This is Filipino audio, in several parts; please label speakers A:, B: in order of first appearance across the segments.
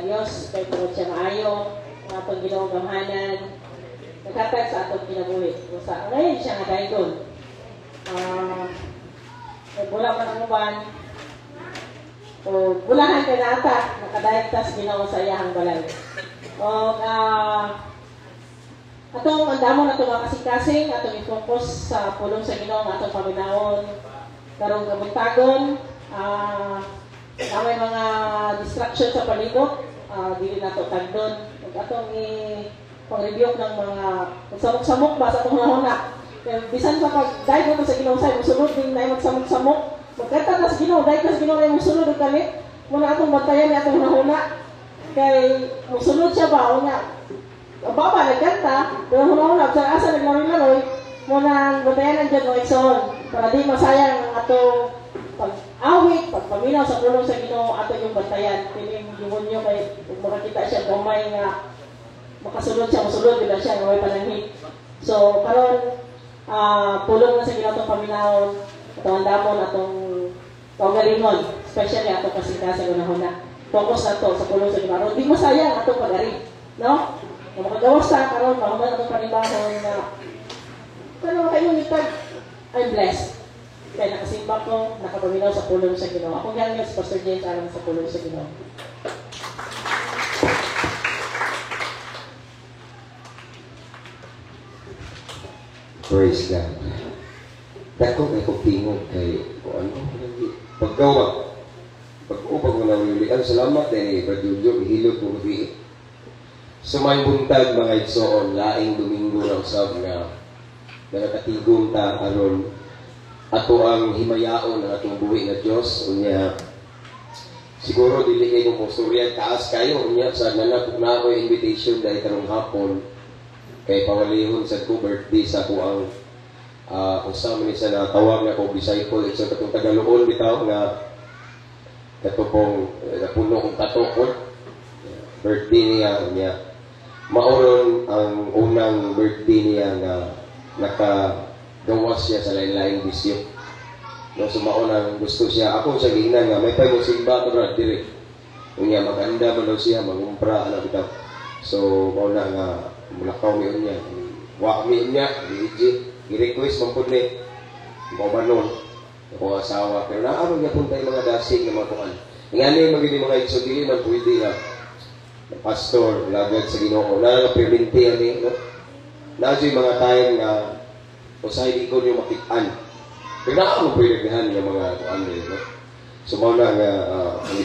A: Diyos, kay tungod siya maayo, ang atong Ginoong gamhanan, naghatag sa atong kinabuhi. Usa, ngayon siya nga daygon. Bula man ang uban, o bulahan kay nata, nakadayagtas Ginoo sa iyahang balay. O, atong andamon atong makasing-kasing, atong i-focus sa pulong sa Ginoo nga atong paminawon, karong kabuntagon, may mga distraction sa palibot, dili nato tagdon. Atong pang-review ng mga samok-samok ba sa itong huna. Bisan pa pag dahil mo sa Ginoo sa musunod din na magsamok-samok. Magkata na sa Ginoo, dahil ka sa Ginoo na musunod og kalit. Muna atong bantayan ni atong huna. Kay musunod siya ba o nga. Baba nagkanta, pero huna-huna sa asa naglaroy-laroy, muna bantayan ang dyan mo ikson para di masayang ang atong pag-awit, pagpaminaw sa pulong sa Ginoo ato yung bantayan. Piling yung nyo kay kung makakita siya gamay nga makasulod siya, masulod bila siya nga may pananghit. So, karon pulong na sa Ginoo atong paminawon, atong andamon, atong kaugalingon, especially atong kasing-kasing unahuna. Focus na to sa pulong sa Ginoo. Di masayang atong pag-ari, no? Kung makagawas ta karon, mahuman atong panibahon na pero kayo nitag, I'm blessed. Kaya nakasimba ko, nakapaminaw sa pulong sa Ginoo. Ako nga si Pastor James alam sa pulong sa Ginoo.
B: Praise God. Dako kay kong tingog kay ano paggawa. Pag-upag mo na ulian, salamat dahil Brad-Julio, ihilog mo mabiit. Sumay buntag mga igsoon, laing Domingo ng sab nga nakatigong ta aron ato ang himayaon ng atong buhi na Diyos. Unya, siguro dili kayo mo suryan taas kayo. Unya, sa nanapok na ako yung invitation dahil karong hapon kay pawalihon sa ko birthday sa ko ang usama ni sa natawag na ko disciple sa katong Tagaloon bitaw nga katupong napuno kong katokot birthday niya mauron ang unang birthday niya na nakagawas siya sa lain-laing bisyo. No, sumaon ang gusto siya. Ako siya gihinan nga may payong simba ko na dire. Unya maganda man daw siya mangumpra ana bitaw. So mauna nga mulakaw mi unya. Wa mi unya gi-request man pud ni mo banon ako asawa pero naano niya puntay mga dasig na mga kuan. Ngani magini mga igsugili man pwede na pastor lagad sa Ginoo na perminti ani no. Najoy mga time nga usay di ko niyo makit-an. Pero naano pwede gahan nga mga kuan no. So mao na nga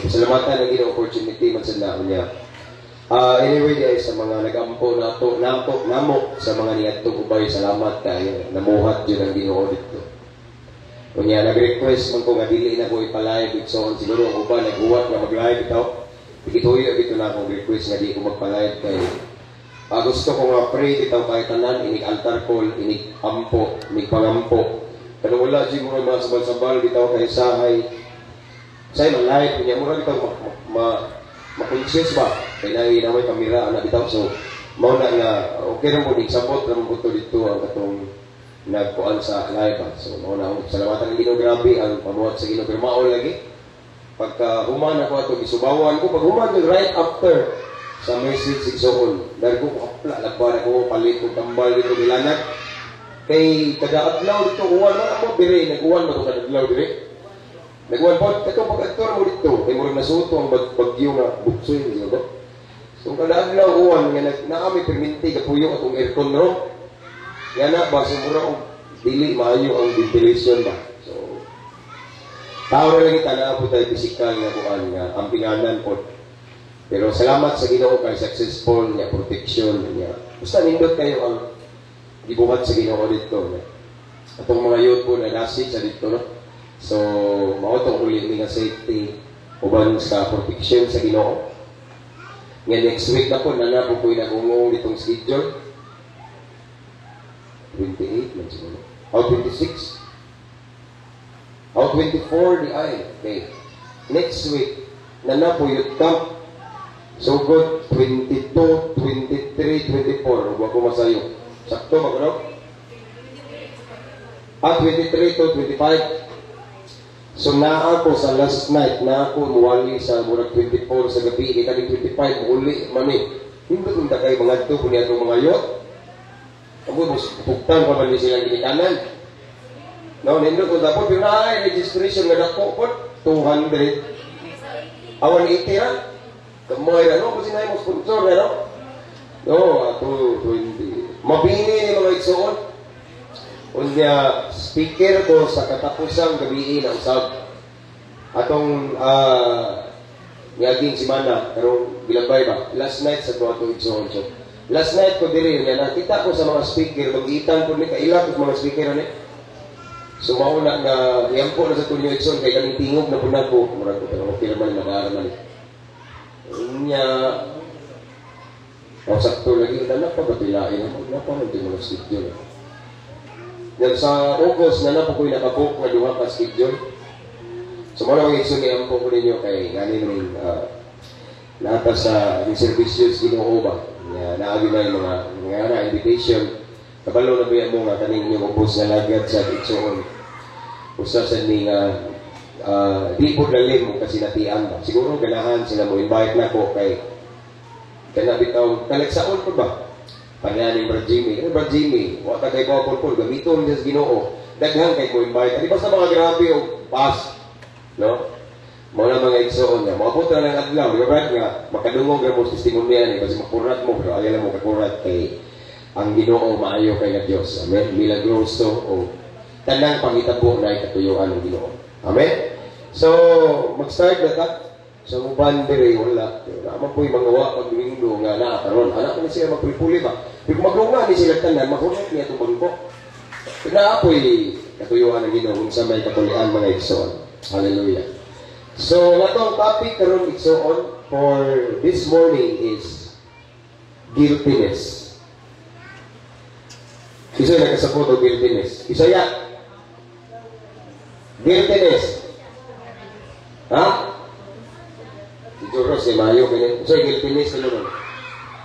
B: salamatan ang ginoo opportunity man sa niya. Anyway guys, sa mga nag-ampo nato namo sa mga niadtong ubay, salamat kayo namuhat jud ang Ginoo dito. Kunya nag-request man ko nga dili na ko ipalive igsoon siguro ang uban naghuwat nga mag-live bitaw. Bigituyo bito na akong request nga di ko magpalive kay gusto ko nga pray bitaw kay tanan inig altar call, inig ampo, inig pangampo. Pero wala jud mo mga sabal-sabal bitaw kay sahay. Say man live kunya mo ra bitaw ma-conscious ba? Kaya na may kamera na bitaw. So, mao na nga, okay rin po, nagsabot na mo dito ang katong nagkuhan sa live. So, mao na, salamatan ng Ginoo, grabe, ang pamuhat sa Ginoo, pero maol lagi. Pagka human ako ito, isubawan ko, pag human yun, right after sa message, sigsoon, dahil ko, kapla, lagbar ako, palit ko, tambal dito, bilanag. Kay, kada adlaw dito, uwan mo ako, bire, nag-uwan mo ito kada adlaw, bire. Nagwan po, ito pag-actor mo dito, kay mo rin nasuto ang bagyo nga buksoy, di ba? So, kada adlaw uwan, nga naami perminti, kapuyo atong aircon ro. Yan na ba, sumura kong dili, maayo ang ventilation ba. So, tao na lang na po tayo physical nga buwan, nga ampinganan po. Pero salamat sa Ginoo kay successful nga protection niya. Basta nindot kayo ang gibuhat sa Ginoo dito. Atong mga youth po na nasig sa dito, no? So, maotong uli nga safety uban sa protection sa Ginoo. Nga next week na po, po yung nagungong itong schedule. 28, man siguro. How 26? How 24, di ay. Okay. Next week, po yung camp. So good, 22, 23, 24. Huwag ko masayo. Sakto ba ko, no? 23 to 25. So naa ko sa last night, naa ko muwali sa murag 24 sa gabi, kita ni 25, uli mani. Hindi kung takay mga ito, kung niya mga yot. Kamu mas puktan pa man din silang ginikanan. No, nindot ko dapat yung naay registration na dako po 200. Awan 80 ha. Kamay na no, kasi na yung sponsor na no. No, ato 20. Mabini ni mga igsoon. Unya speaker ko sa katapusang gabi ng usab. Atong niaging simana karong bilabay ba. Last night sa tuwa to igsoon so. Last night ko diri niya nakita ko sa mga speaker, magitan ko ni kaila ko mga speaker ani. So mauna na yampo na sa tunyo Edson kay kaming tingog na punag ko murag ko pero okay naman nag-aaraman. Unya sakto lagi na napabatilain na pa man din mga schedule. Dahil sa August na po ko nakabook na duha ka schedule. So muna mga Edson yampo ko ninyo kay ganin ning nata sa services Ginoo ba. Naagi na yung mga invitation. Kabalo na ba mo nga kaning yung ubos na lagad sa Edson. Usa sa ning di po lalim mo kasi natian ba. Siguro ganahan sila mo invite na ko kay kana bitaw kalagsaon po ba? Panyaning Brad Jimmy. Brad Jimmy, wa ta kay Papa Paul gamiton sa Ginoo. Daghang kay ko invite. Di basta mga grabe o pass. No? Mga mga igsoon nga, maabot na lang adlaw, di ba Brad nga, makadungog na mo testimonya ni kasi makurat mo, pero ayaw mo kakurat kay ang Ginoo maayo kay nga Diyos. Amen? Milagroso o tanang pangitabo na ikatuyuan ng Ginoo. Amen? So, mag-start na ka. Sa uban dire wala. Naman po yung mga pag-linggo nga nakakaroon. Anak na siya magpuli-puli ba? Pero kung maglunga ni sila tanan, makulit niya itong bangko. Pinaapoy katuyuan ng Ginoo kung sa may katulian mga igsoon. Hallelujah. So, natong topic karon igsoon for this morning is guiltiness. Isa na kasapot o guiltiness. Isa ya. Guiltiness. Ha? Ito Ross, mayo ganyan. Isa guiltiness ano nun?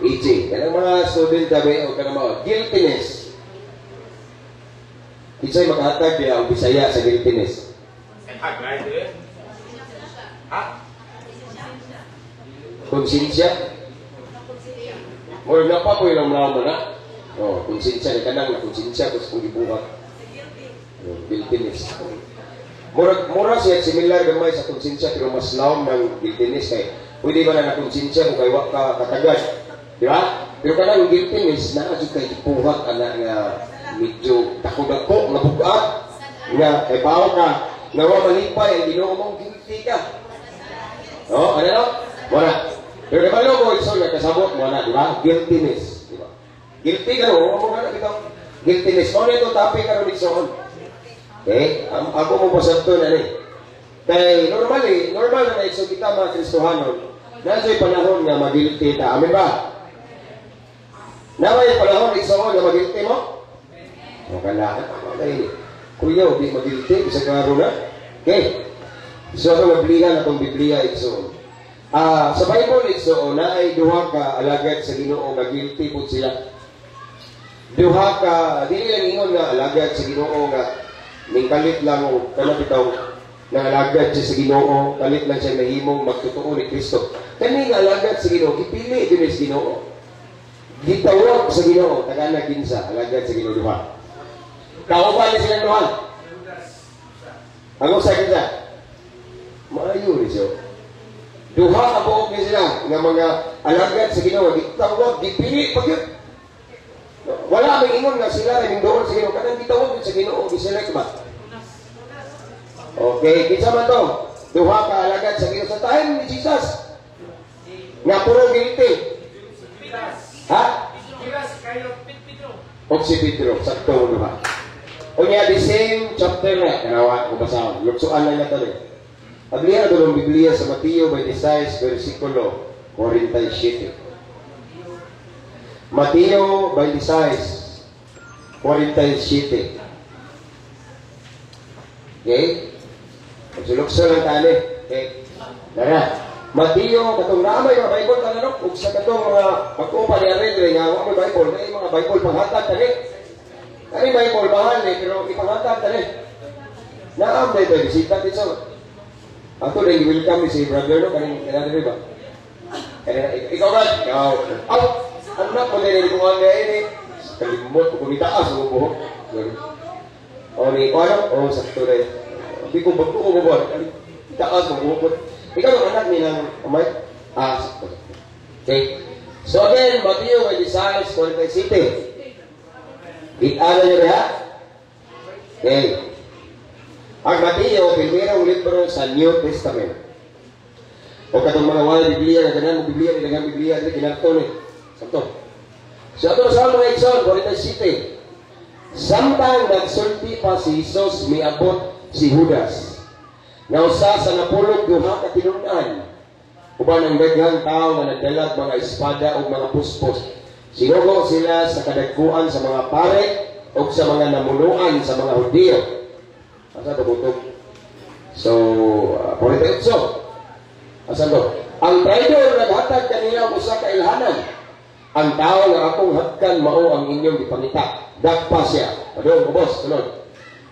B: E.G. Kanang mga student kami o kanang mga guiltiness. Isa'y makahatag niya ang Bisaya sa guiltiness. Konsensya. Mura na pa po yung mga na. Konsensya na kanang na konsensya ko sa kong ibuhat. Guiltiness. Mura siya similar gamay sa konsensya pero mas laom ng guiltiness kay pwede ba na konsensya kung kay wak ka katagad. Di ba? Pero kanang guiltiness na adyo kay ibuhat ana nga medyo takot-takot nga bugat nga kay bawa ka nga wa malipay ang Ginoo mong guilty ka. Ano no? Muna. Pero kabalo ko iso na kasabot mo na, di ba? Guiltiness. Di ba? Guilty ka no? Ano ka na guiltiness. Kung ito topic ka rin isoon. Okay? Ako mo pasanto na rin. Kaya normal na iso kita mga Kristohanon. Nasa yung panahon nga mag-guilty ta. Amin ba? Nawa yung panahon isoon na mag-guilty mo? O kailangan. Kuya, di mag-guilty. Bisa klaro na. Okay? So, ang nablihan na itong Biblia, igsoon. Sa Bible, igsoon, na ay duha ka alagad sa Ginoo nga guilty po sila. Duha ka, di lang ingon nga alagad sa Ginoo nga mingkalit lang o kanapitaw na alagad siya sa Ginoo, kalit lang siya nahimong magtotoo ni Kristo. Kani nga alagad sa Ginoo, ipili din sa Ginoo. Gitawag sa Ginoo, tagana kinsa, alagad sa Ginoo duha. Kauban ni silang duha. Ang usa kinsa? Maayo ni siya. Duha ka buok ni sila nga mga alagad sa Ginoo, gitawag, gipili pag yun. Wala may ingon nga sila rin doon sa Ginoo. Kanang gitawag sa Ginoo, giselect ba? Okay, kinsa man to? Duha ka alagad sa Ginoo sa time ni Jesus. Nga puro guilty. Ha? O si Pedro, sakto mo duha. O niya, the same chapter na, kanawa ko basahan. Luksuan na niya ito rin. Paglihan doon ang Biblia sa Mateo 26, versikulo 47. Mateo 26, 47. Okay? Magsulukso lang tali. Okay? Dara. Mateo, katong naamay mga Bible tananok, ug sa katong mga pag-upa ni Arendre, nga mga Bible, may mga Bible panghatag tali. Kani Bible, mahal pero ipanghatag tali. Naam na ito, bisita dito. Ako na i-welcome si brother, no? Kanina ba? Ikaw ba? Ikaw. Anak mo na kung ano ini. Kalimot, kumitaas ang buhok. O, ni ko ano? O, sakto rin. Hindi ko bago ko bubuhan. Taas ang buhok. Ikaw ang anak nilang umay? Sakto. Okay. So again, Matthew, may desires for the city. Kita nyo rin, ha? Okay. Ang Mateo, primerong libro sa New Testament. O katong mga wala Biblia, naganan mo Biblia, naganan Biblia, kinarto ni. Sakto. So ato sa mga Exxon, Borita City. Samtang nagsulti pa si Jesus, miabot si Judas. Nausa sa napulog duha ka tinunan. Uban ang daghang tao nga nagdalag mga espada o mga puspos. Sinugo sila sa kadagkuan sa mga pare o sa mga namunuan sa mga Hudyo. Asa ito butog? So, 48. Asa ito? Ang traidor naghatag kanila ang usa ka ilhanan. Ang tao nga akong hatkan mao ang inyong ipangita. Dagpa siya. Adong, boss, sunod.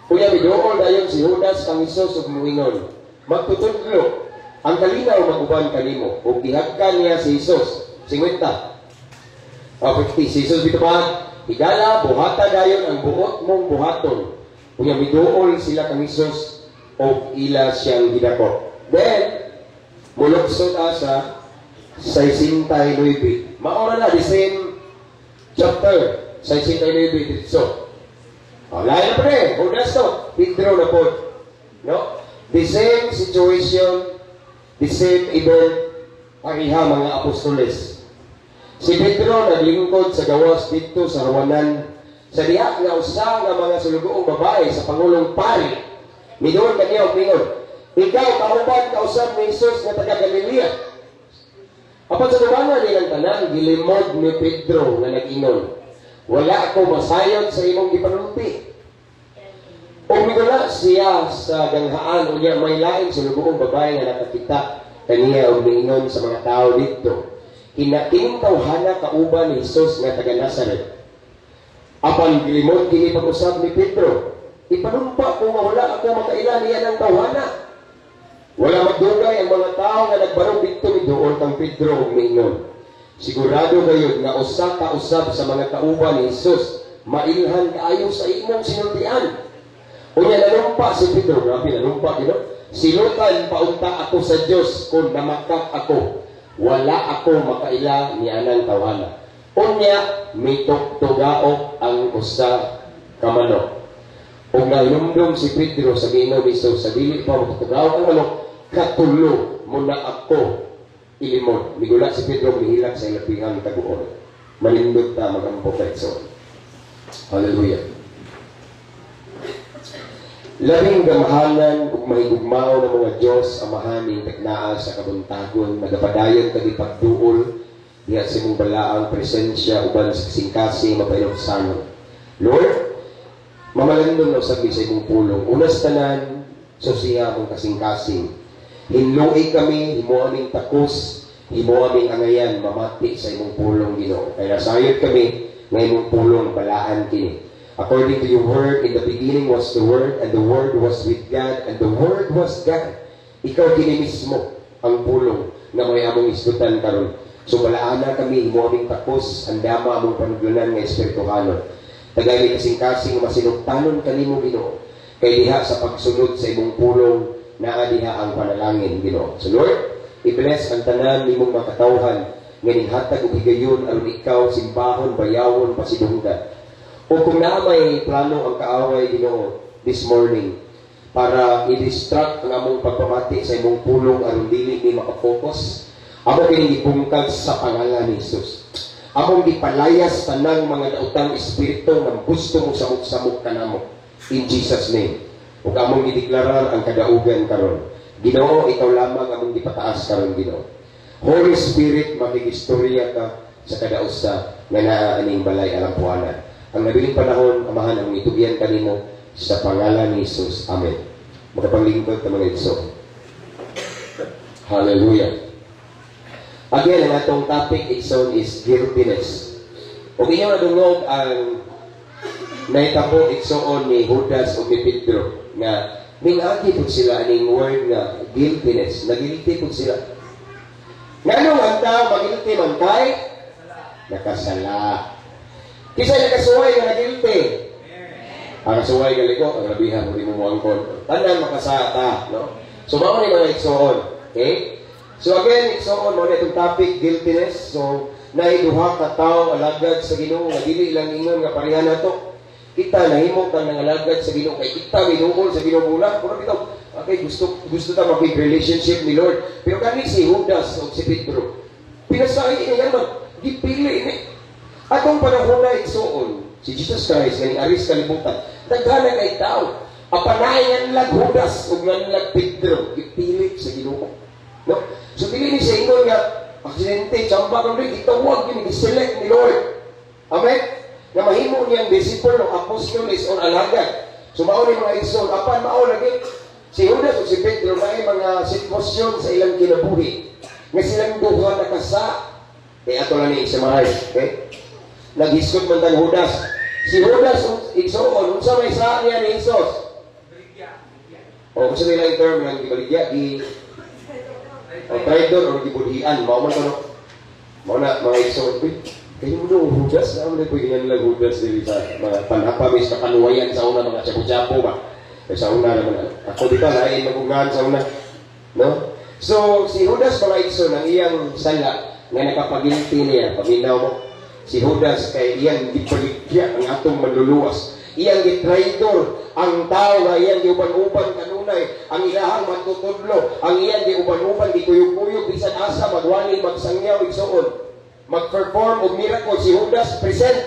B: Kuya, bidoon dayon si Judas kang Isus ug muingon. Magtutudlo. Ang kalinaw maguban kanimo. Ug gihagkan niya si Isus. 50. 50. Si Isus bituman. Higala, buhata dayon ang buot mong buhaton. Kuya, bidoon sila kang Isus o ila siyang gidako. Then, mulugsod sa 69. Maura na, the same chapter. 69 dito. Lain na pa rin. Judas to. Pedro na po. No? The same situation, the same event, pariha mga apostoles. Si Pedro naglingkod sa gawas dito sa Hawanan. Sa diha nga usa nga mga sulugoong babae sa Pangulong Pari. Minor kaniya o minor. Ikaw, kauban kausap ni Jesus na taga Galilea. Apan sa dumangan nilang tanan, gilimod ni Pedro na nag-ingon. Wala ako masayod sa imong gipanulti. O migula siya sa ganghaan o niya may laing sulugoong babae nga nakakita kaniya o mingon sa mga tao dito. Kinakining tawhana kauban ni Jesus nga taga Nazaret. Apan gilimod kini pag-usab ni Pedro. Ipanumpa kung wala ako makaila niya ng tawhana. Wala magdugay ang mga tao nga nagbarong dito ni doon kang Pedro ug mingon. Sigurado kayo nga usa ka usab sa mga kauban ni Jesus mailhan kaayo sa imong sinultian. Unya nanumpa si Pedro, grabe nanumpa gino. Silutan paunta ako sa Dios kung namakak ako. Wala ako makaila ni anang tawhana. Unya mitugtugaok ang usa ka manok. Ug nainumdum si Pedro sa Ginoo Hesus sa dili pa magtugaok ang manok, katulo muna ako ilimod. Migula si Pedro mihilak sa ilapihang taguon. Manindot ta magampo kaitson. Hallelujah. Labing gamahanan ug mahigugmao ng mga Dios amahan ning teknaa sa kabuntagon nagapadayon kadi pagduol diha sa imong balaang presensya uban sa kasing-kasing mapaylosanon. Lord, mamalandong na sabi sa imong pulong. Unas tanan, so siya akong kasing-kasing. Hinlui kami, himo aming takos, himo aming angayan, mamati sa imong pulong, Ginoo. Kaya nasayod kami, ng imong pulong, balaan kini. According to your word, in the beginning was the Word, and the Word was with God, and the Word was God. Ikaw kini mismo ang pulong na may among isgutan karon. So balaan na kami, himo aming takos, andama among panuglanan nga espirituhanon. Tagay kasing-kasing masinugtanon kanimo Ginoo. Kay diha sa pagsunod sa imong pulong naa diha ang panalangin Ginoo. So Lord, i-bless ang tanan nimong makatawhan nganing hatag ug higayon aron ikaw simbahon bayawon pasidunggan. O kung naa may plano ang kaaway Ginoo this morning para i-distract ang among pagpamati sa imong pulong aron dili ni makafocus, amo kini gibungkag sa pangalan ni Jesus. Among gipalayas tanang mga daotang espiritu nga gusto mo samok-samok kanamo. In Jesus' name. Ug among gideklarar ang kadaugan karon. Ginoo, ikaw lamang among gipataas karon Ginoo. Holy Spirit, makigistorya ka sa kadausa nga naa aning balay alampuanan. Ang nabiling panahon, amahan ang itugyan kanimo sa pangalan ni Jesus. Amen. Magapanglingkod ka mga igsoon. Hallelujah. Again, ang atong topic igsoon is guiltiness. O inyo nadungog ang naitabo igsoon ni Judas o ni Pedro nga mingagi po sila aning word nga guiltiness. Nagilty po sila. Nganong ang tao magilty man kay nakasala. Kisay nakasuway nga nagilty. Ang kasuway nga liko, ang labihan mo di mo muangkon. Tanan makasata, no? So mao ni mga igsoon. Okay? So again, igsoon mo na itong topic guiltiness. So naiduha ka tao alagad sa Ginoo nga dili lang ingon nga pareha nato. Kita nahimo kang nangalagad sa Ginoo kay kita minuol sa Ginoo bulan. Pero bitaw, okay, gusto ta mag relationship ni Lord. Pero kani si Judas o si Pedro, pinasay niya man gipili ni. Atong panahon na igsoon, si Jesus Christ nga aris kalibutan. Daghan kay tao. Apanayan lag Judas ug ngan lag Pedro gipili sa Ginoo. No? So dili ni sa ingon nga aksidente, chamba kang rin, itawag yun, i-select ni Lord. Amen? Na mahimo niyang disciple o apostolis o alagad. So mao ni mga igsoon, apan mao lagi si Judas o si Pedro na mga sitwasyon sa ilang kinabuhi. Nga silang duha nakasa. Ato lang ni Isamahay. Okay? Naghiskot man tang Judas. Si Judas igsoon, unsa may sa niya ni Jesus? O kung sa nila yung term ng gibaligya, traidor o gibudhian, mao man to. Mao na mga igsoon. Kaya mo doon, Judas, na mo na po ginanila Judas dili sa mga panhapamis na kanuwayan sa una, mga tsapo-tsapo ba? Sa una naman, ako dito, lain magugahan sa una. No? So, si Judas mga igsoon, ang iyang sala, nga nakapagilti niya, paminaw mo, si Judas kay iyang gipaligya ang atong manluluwas. Iyang gitraidor ang tao nga iyang giuban-uban kanunay, ang ilahang matutudlo, ang iyang giuban-uban, gikuyog-kuyog, bisan asa, magwani, magsangyaw, igsoon. Mag-perform o miracle si Judas present,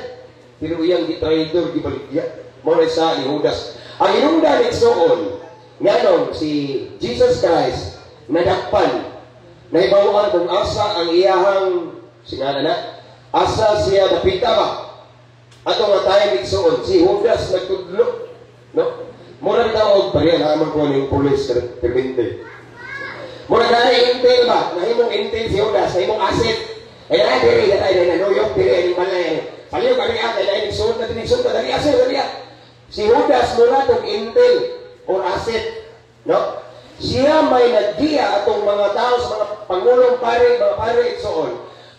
B: pero iyang gitraidor, gibaligya. Muna sa ni Judas. Ang inungdan igsoon, nganong si Jesus Christ nadakpan, naibawaan kung asa ang iyahang singana na, asa siya napita ba? Ato nga tayo igsoon, si Judas nagtudlo, no? Muna tawag pa rin, naman ko ng police perminte. Muna tayo intel ba? Nahimong intel si Judas, nahimong asset. Ay na diri na tayo na New diri ni malay. Paliw kami ang dali igsoon na tinigsoon na dali asset dali. Si Judas mula tong intel or asset, no? Siya may nagdiya atong mga tao sa mga pangulong pare, mga pare igsoon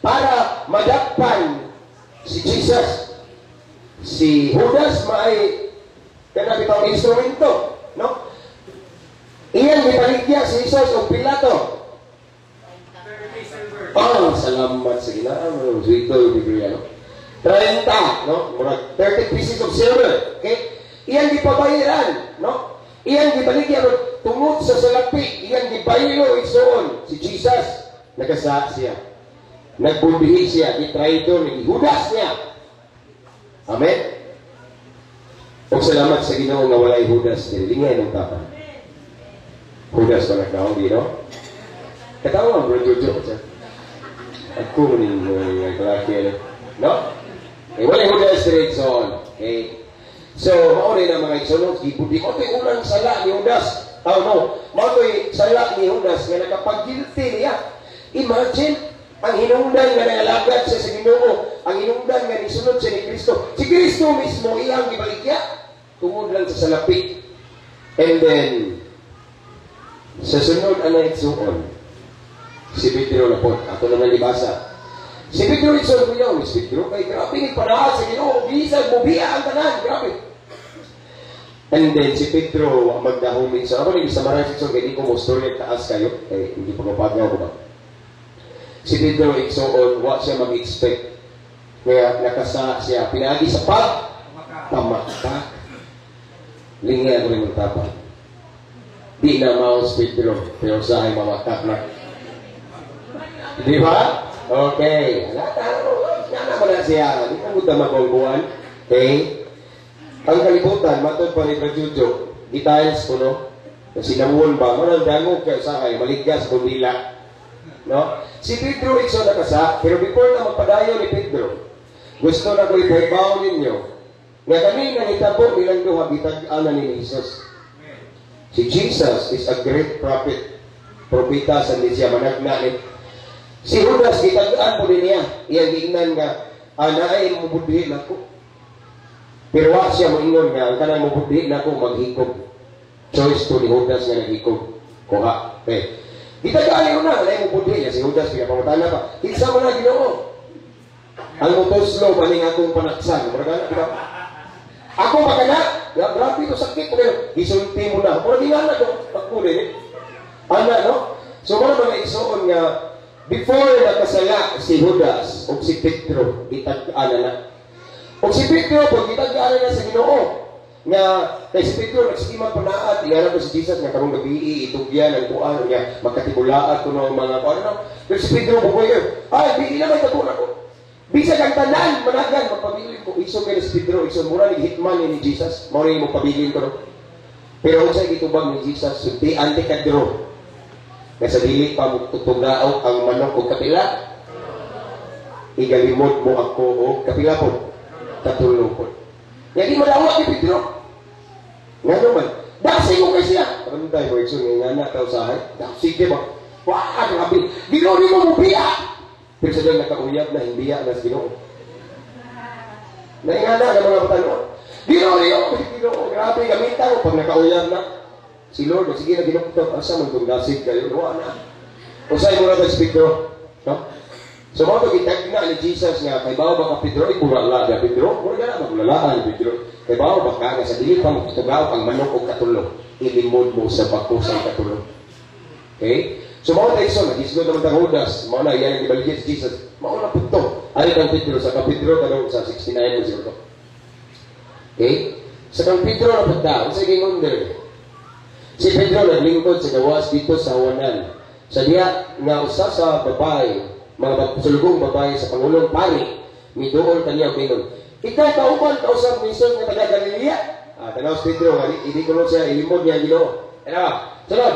B: para madakpan si Jesus. Si Judas may kanang bitong instrumento, no? Iyan gipaligya si Jesus o Pilato. Oh, salamat sa Ginoo. Dito bigyan, no? 30, no? Murag 30 pieces of silver. Okay? Iyan gipabayaran, no? Iyan gibaligya tungod sa salapi, iyan gibaylo igsoon si Jesus. Nagasa siya. Nagbundihi siya, gitraidor ni Judas niya. Amen. Ug salamat sa Ginoo nga walay Judas dili ng tapan. Judas wala ka di, no? Katawa bro Jojo siya. Ako rin mga kalaki, no? Eh, wala Judas straight on. Okay? So, mauli na mga igsoon, gibudi ko ito'y unang sala ni Judas. Oh, no. Mato'y sala ni Judas nga nakapag-guilty niya. Imagine, ang hinungdan nga nangalagad siya sa Ginoo, ang hinungdan nga nisunod siya ni Kristo. Si Kristo mismo, iyang gibaligya. Tungod lang sa salapi. And then, sa sunod ang igsoon, si Pedro na po. Ato naman ibasa. Si Pedro igsoon ko yun. Si Pedro kay grabe nagpanahan sa Ginoo. Bisag mo biya ang tanan. Grabe. And then si Pedro magdahong igsoon. Ako nang isamaran igsoon kaya di ko mo story at taas kayo. Eh, hindi pa mapagaw ko ba? Si Pedro igsoon, what siya mag-expect. Kaya nakasa siya. Pinagi sa pagpamakak. Lingay ako rin magtapang. Di na maos Pedro. Pero sa ay mamakak na. Di ba? Okay. Nana mo na siya. Hindi na mo magulbuhan. Okay? Ang kalibutan, matod pa ni Prajujo, details ko, no? Kasi namuon ba? Manang dangog kayo sa ay, maliggas kung nila. No? Si Pedro igsoon na kasa, pero before na magpadayo ni Pedro, gusto na ko ipahibaw ninyo, nga kami nangitabo nilang duha, bitag-ana ni Jesus. Si Jesus is a great prophet. Propita sa siya managna ni si Judas, gitagaan po din niya. Iyang giingnan nga, anaay mabudhi na ko. Pero wa siya moingon nga, ang kanang mabudhi na ko maghikog. choice to ni Judas nga nag-ikog. Kuha. Okay. Gitagaan na, wala yung pudi niya. Si Judas, pinapamutana pa. Kinsa mo na, Ginoo. Ang motoslo, maling akong panaksan. Ako baka na, grabe ito sakit. Isulti mo na. Pero di nga na ito, pagkulin. Ana, no? So, mga isuon nga, before nakasala si Judas o si Pedro, itag-ana na. O si Pedro, pag itag-ana na sa Ginoo, nga, kay si Pedro, nagsikiman pa naat, iyanan ko si Jesus, nga karong gabi, itugyan, ang kuan, nga, magkatibulaat ko ng mga kuan, no? Pero si Pedro, bukoy, ay, hindi na may tatunan ko. Bisa kang tanan, managan, magpabilin ko. Iso kayo si Pedro, iso mura ni hitman ni Jesus, mura ni magpabilin ko, no? Pero kung sa'yo itubang ni Jesus, hindi anti-kadro. Nasa dili pa tutugao ang manok o kapila, igalimod mo ako o kapila po, katulong po. Yan di malawak ni Pedro. Nga naman, dasi mo kay siya. Paranday mo, ito nga na kausahay. Sige ba? Wah, grabe. Ginoo mo mo biya. Pero sa dyan nakauyab na hindi na sa Ginoo. Naingana ng mga patanong. Ginoo, grabe, gamitan mo. Pag nakauyab na, si Lord, sige na ginuktok, asa man kung dasig kayo, luwa na. Usay mo na ba si Pedro? No? So mga pag-itag na ni Jesus nga, kay bawa baka Pedro, ikurala na Pedro, mura na maglalaan ni Pedro. Kay bawa baka nga sa dili pa magtugaw ang manok o katulong, ilimod mo sa bakusang katulong. Okay? So mga tayo so, nagisgo naman ang Judas, mga na, yan ang ibaligyan si Jesus. Mga na punto. Ay kang Pedro, sa kang Pedro, tanong sa 69 mo siguro. Okay? Sa kang Pedro na punta, ang saging under. Si Pedro naglingkod sa gawas dito sa Hawanan. Sa diya nga usa sa babae, mga sulugong babae sa Pangulong Pari, midoon kaniya pingon. Ikaw kauban kausap ni Jesus nga taga Galilea? Tanaw si Pedro, hindi ko siya ilimod niya Ginoo. Ano ba? Sunod.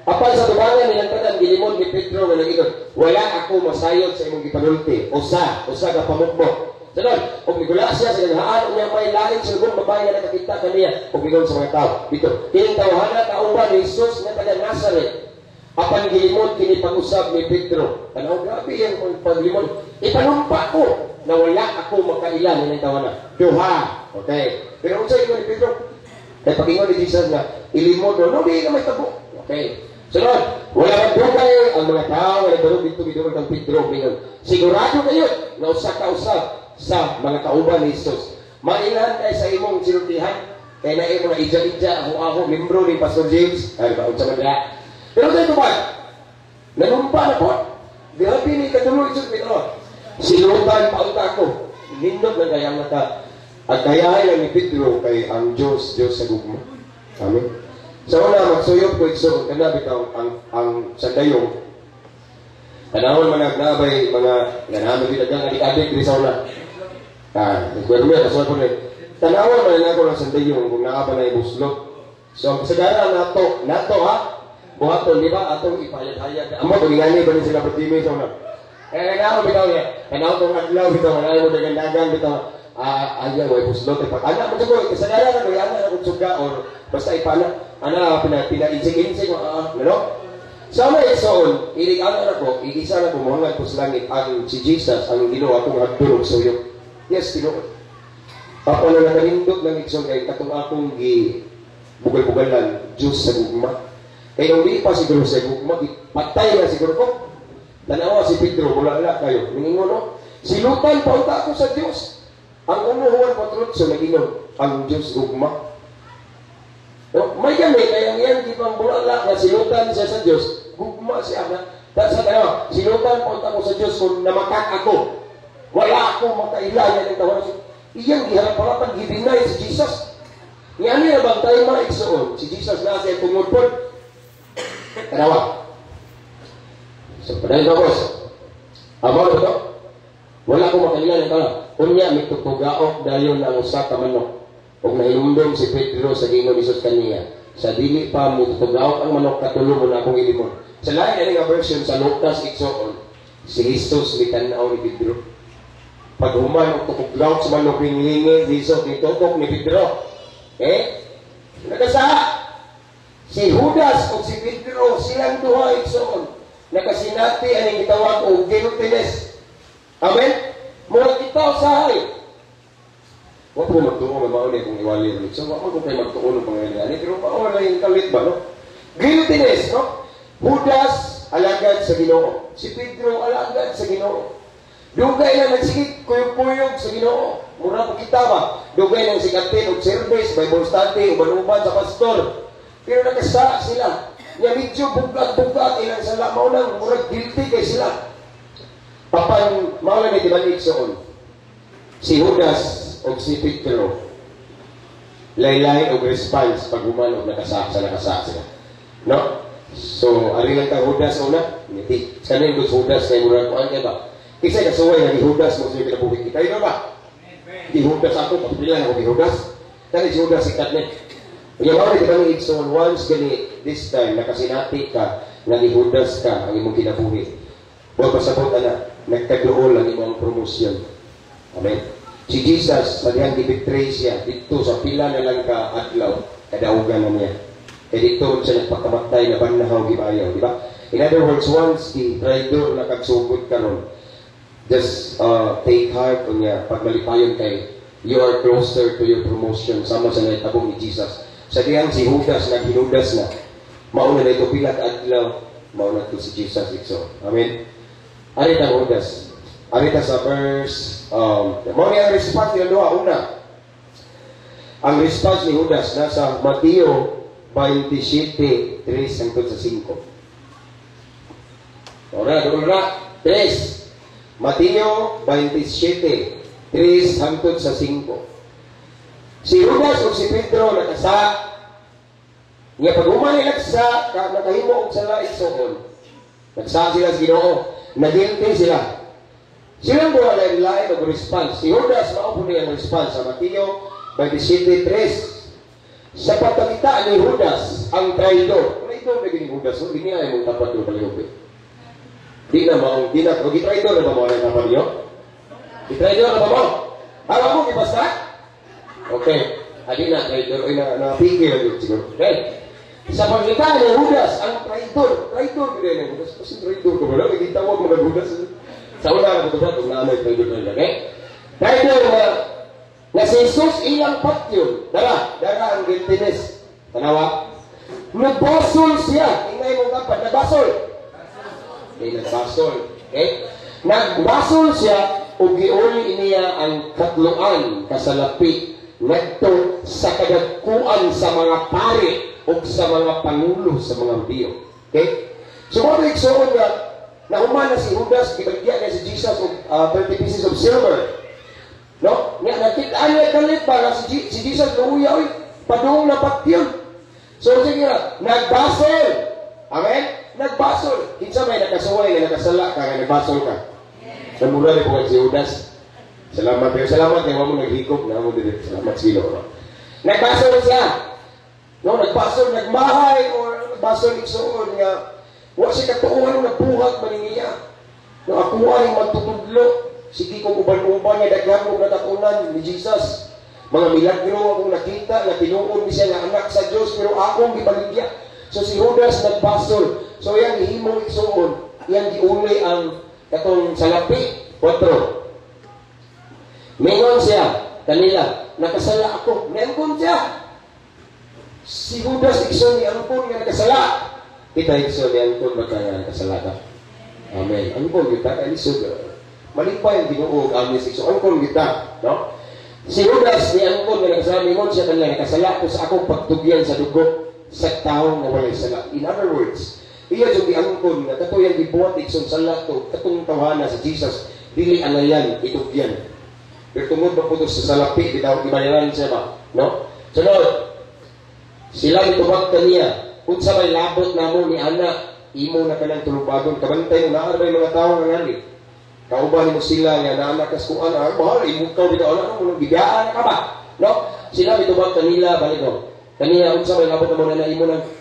B: Apal sa tubangan nilang tanan gilimod ni Pedro nga nagingon, wala ako masayod sa imong gipanulti. Usa ka pamukmok. Sunod, kung migula siya sa naghaan, niya may lahing sulugong babae na nakakita kaniya, kung migon sa mga tao. Dito, kining tawhana kauban ni Jesus nga taga Nazareth. Apan gilimod kini pag-usab ni Pedro. Tanaw grabe yung paglimod. Ipanumpa ko na wala ako makailan ng tawhana. Duha. Okay. Pero unsa ni Pedro? Kay pagingon ni Jesus na ilimod no di ka may tabo. Okay. Sunod, wala man dugay ang mga tao nga nagdurog dito bidurog kang Pedro mingon. Sigurado kayo na usa ka usab sa mga kauban ni Jesus. Mailan kay sa imong sinultihan kay na imong ija-ija ako membro ni Pastor James. Ay ba unsa man diha? Pero dito ba? Nanumpa na po. Grabe ni katuloy sa Pedro. Sinutan pa unta ko. Nindot na kayang naka at kayahay lang ni Pedro kay ang Diyos sa gugma. Amen. Sa una, magsuyop ko ito, kana bitaw ang sandayong. Tanawon man nagnabay mga ganamit kita nga adik-adik di sa una. Nagwerme kasal ko ni. Tanawon man ako ng sandayong kung naa pa na ibuslot. So ang kasagaran nato ha. Buhaton di ba atong ipayad-hayad. Amo pagingani ba ni sila Bartime sa una. Nga bitaw niya. Kanaw tong adlaw bitaw nga mo dagan bitaw. Ayaw ay buslot ay pag-anak mo ko kasagaran na kaya na kung suga or basta ipana ana pina-insig-insig no? Sama ison, ilig-ana na ko, igisa na ko mga po sa langit ang si Jesus, ang Ginoo akong agdurog sa iyo. Yes, Ginoo. Ako na nakalindot ng ison kay katong akong bugal-bugalan, Diyos sa gugma. Kaya nung di pa siguro sa gugma, patay na siguro ko. Tanawa si Pedro, wala kayo. Miningon, no? Silutan pa unta ako sa Diyos. Ang unuhuan patrutso na Ginoo, ang Diyos gugma. No? May gamit, kaya yan, di pang bulala na sinutan siya sa Diyos, gugma siya na. Tapos sa sinutan po ako sa Diyos kung namakak ako. Wala akong makailangan ng tawanan. Iyang giharap-harapan, gibinay si Jesus. Nga niya bang tayo maiksoon? Si Jesus na siya pumulpon. Kanawa. So, padahin ko, boss. Amo na ito? Wala akong makailangan ng tawanan. Kunya, may tutugaok dayon ang usa ka manok. Kung nahinumdong si Pedro sa gingon ni Jesus kaniya, sa dili pa mo tutugaok ang manok katulong mo na akong ilimon. Sa lain nga version sa Lucas igsoon, si Jesus mitanaw ni Pedro. Pag human og tutugaok sa manok ringlingi, Jesus nitutok ni Pedro. Nagasa si Judas o si Pedro silang duha igsoon. Nakasinati aning gitawag og Ginotenes. Amen. Mura kita usahay. Huwag po magtungo, may mga mauna kung iwali rin. So, ako kung kayo magtuuno pangyayari. Pero mauna yung kalit ba, no? Guiltiness, no? Judas, alagad sa Ginoo. Si Pedro, alagad sa Ginoo. Dugay na nagsigit, kuyog-kuyog sa Ginoo. Mura po kita ba? Dugay ng sigatin o service, Bible study, uban-uban sa pastor. Pero nakasa sila. Nga medyo bugat-bugat, ilang sala, maunang murag guilty kay sila. Papan, maulan ni Tibanig soon. Si Judas o si Pedro, laylay o response pag humano nakasa sila. No? So, ari lang ka Judas una, ngiti. Sana yung Judas na murag kuan kay ba? Kisay kasuway na ni Judas mo sa kinabuhi kita. Ino ba? Di Judas ako, kapilihan ako ni Judas. Kani si Judas ikat ni. Yung mga ito ni Igsoon, once gani, this time, nakasinati ka, nga ni Judas ka, ang imong kinabuhi. Huwag pasabot na, nagkadool ang imong promosyon. Amen. Si Jesus, sa diyang di-betray siya, dito sa pila na lang ka adlaw, kadaugan na niya. Kaya dito siya nagpakamatay na banahaw gibayaw, di ba? In other words, once the traitor na kagsugod ka ron, just take heart on niya, pag malipayon kay, you are closer to your promotion, sama sa naitabong ni Jesus. Sa diyang si Judas, naghinudas na, mauna na ito pila ka adlaw, mauna ito si Jesus. Amen. Arita Judas. Arita sa verse, mauna ang response niya doon. Una, ang response ni Judas nasa Mateo 27, 3 hangtod sa 5. Ora, doon na. 3. Mateo 27, 3 hangtod sa 5. Si Judas o si Pedro nakasa. Nga pag umani nagsa, nakahimo og sala igsoon. Nagsa sila sa Ginoo. Nagilty sila. Silang buha na lain og response. Si Judas mao po ang response sa Mateo 27:3. Sa pagkakita ni Judas ang traidor. Traidor na gini Judas, hindi ay mong tapat do palihog. Di na mao, di na og traidor na ba mo ang tapat niyo? Di traidor na ba mo? Alam mo gibasta? Okay. Adi na traidor oy na pigil gyud siguro. Okay. Sa pagkakita ni Judas ang traidor. Traidor gid ni Judas. Kasi traidor ko wala gitawag mga Judas. Sa una na ko na may traidor na okay. Traidor na si Jesus iyang patyon. Dara ang guiltiness. Tanawa. Nagbasol siya. Ingay mo dapat nagbasol. Nagbasol. Okay? Nagbasol siya ug giuli niya ang katluan kasalapi ngadto sa kadagkuan sa mga pari o sa mga pangulo sa mga Hudiyo. Okay? So, what we saw na humana si Judas, ibagyan niya si Jesus of 30 pieces of silver. No? Nakitaan niya kalit ba na si Jesus nauya, oy, padung na patyon. So, sige na, nagbasol. Amen? Nagbasol. Kinsa may nakasuway na nakasala ka, nga nagbasol ka. Namura rin po si Judas. Salamat kayo. Salamat kayo mo naghikop na mo din. Salamat sila. No? Nagbasol siya. No, nagbasol, nagmahay or nagbasol igsoon nga wa siya katuuhan nagbuhat maningiya. No, ako ay magtutudlo. Sige kong uban-uban nga daghan mo natatunan ni Jesus. Mga milagro akong nakita na tinuod ni siya nga anak sa Dios pero akong gibaligya. So si Judas nagbasol. So yang himo igsoon, yang giuli ang katong salapi. 4. Mingon siya kanila, nakasala ako. Mingon siya. Si Judas igsoon ni angkon nga nakasala. Kita igsoon ni angkon baka nga nakasala ka. Amen. Angkon kita kay isog. Malipay ang Ginoo amin si igsoon angkon kita, no? Si Judas ni angkon nga nakasala, mingon siya kanila, nakasala ko sa akong pagtugyan sa dugo sa tawo nga walay sala. In other words, iya jud angkon nga kato yang gibuhat igsoon sala to katong tawhana sa Jesus dili anayan itugyan. Pero tungod ba po sa salapi, bitaw ibayaran siya ba? No? Sunod, sila itubag kaniya, kung sa may labot na mo ni anak, imo na ka ng tulubagon, kabantay mo, naarabay mga tao nga nga kauban mo sila nga naanak kas kung ano, mahal, imo ka bitaw, ano, bigyan ka ba? No? Sila itubag kanila, balik mo, kaniya, kung sa may labot na mo na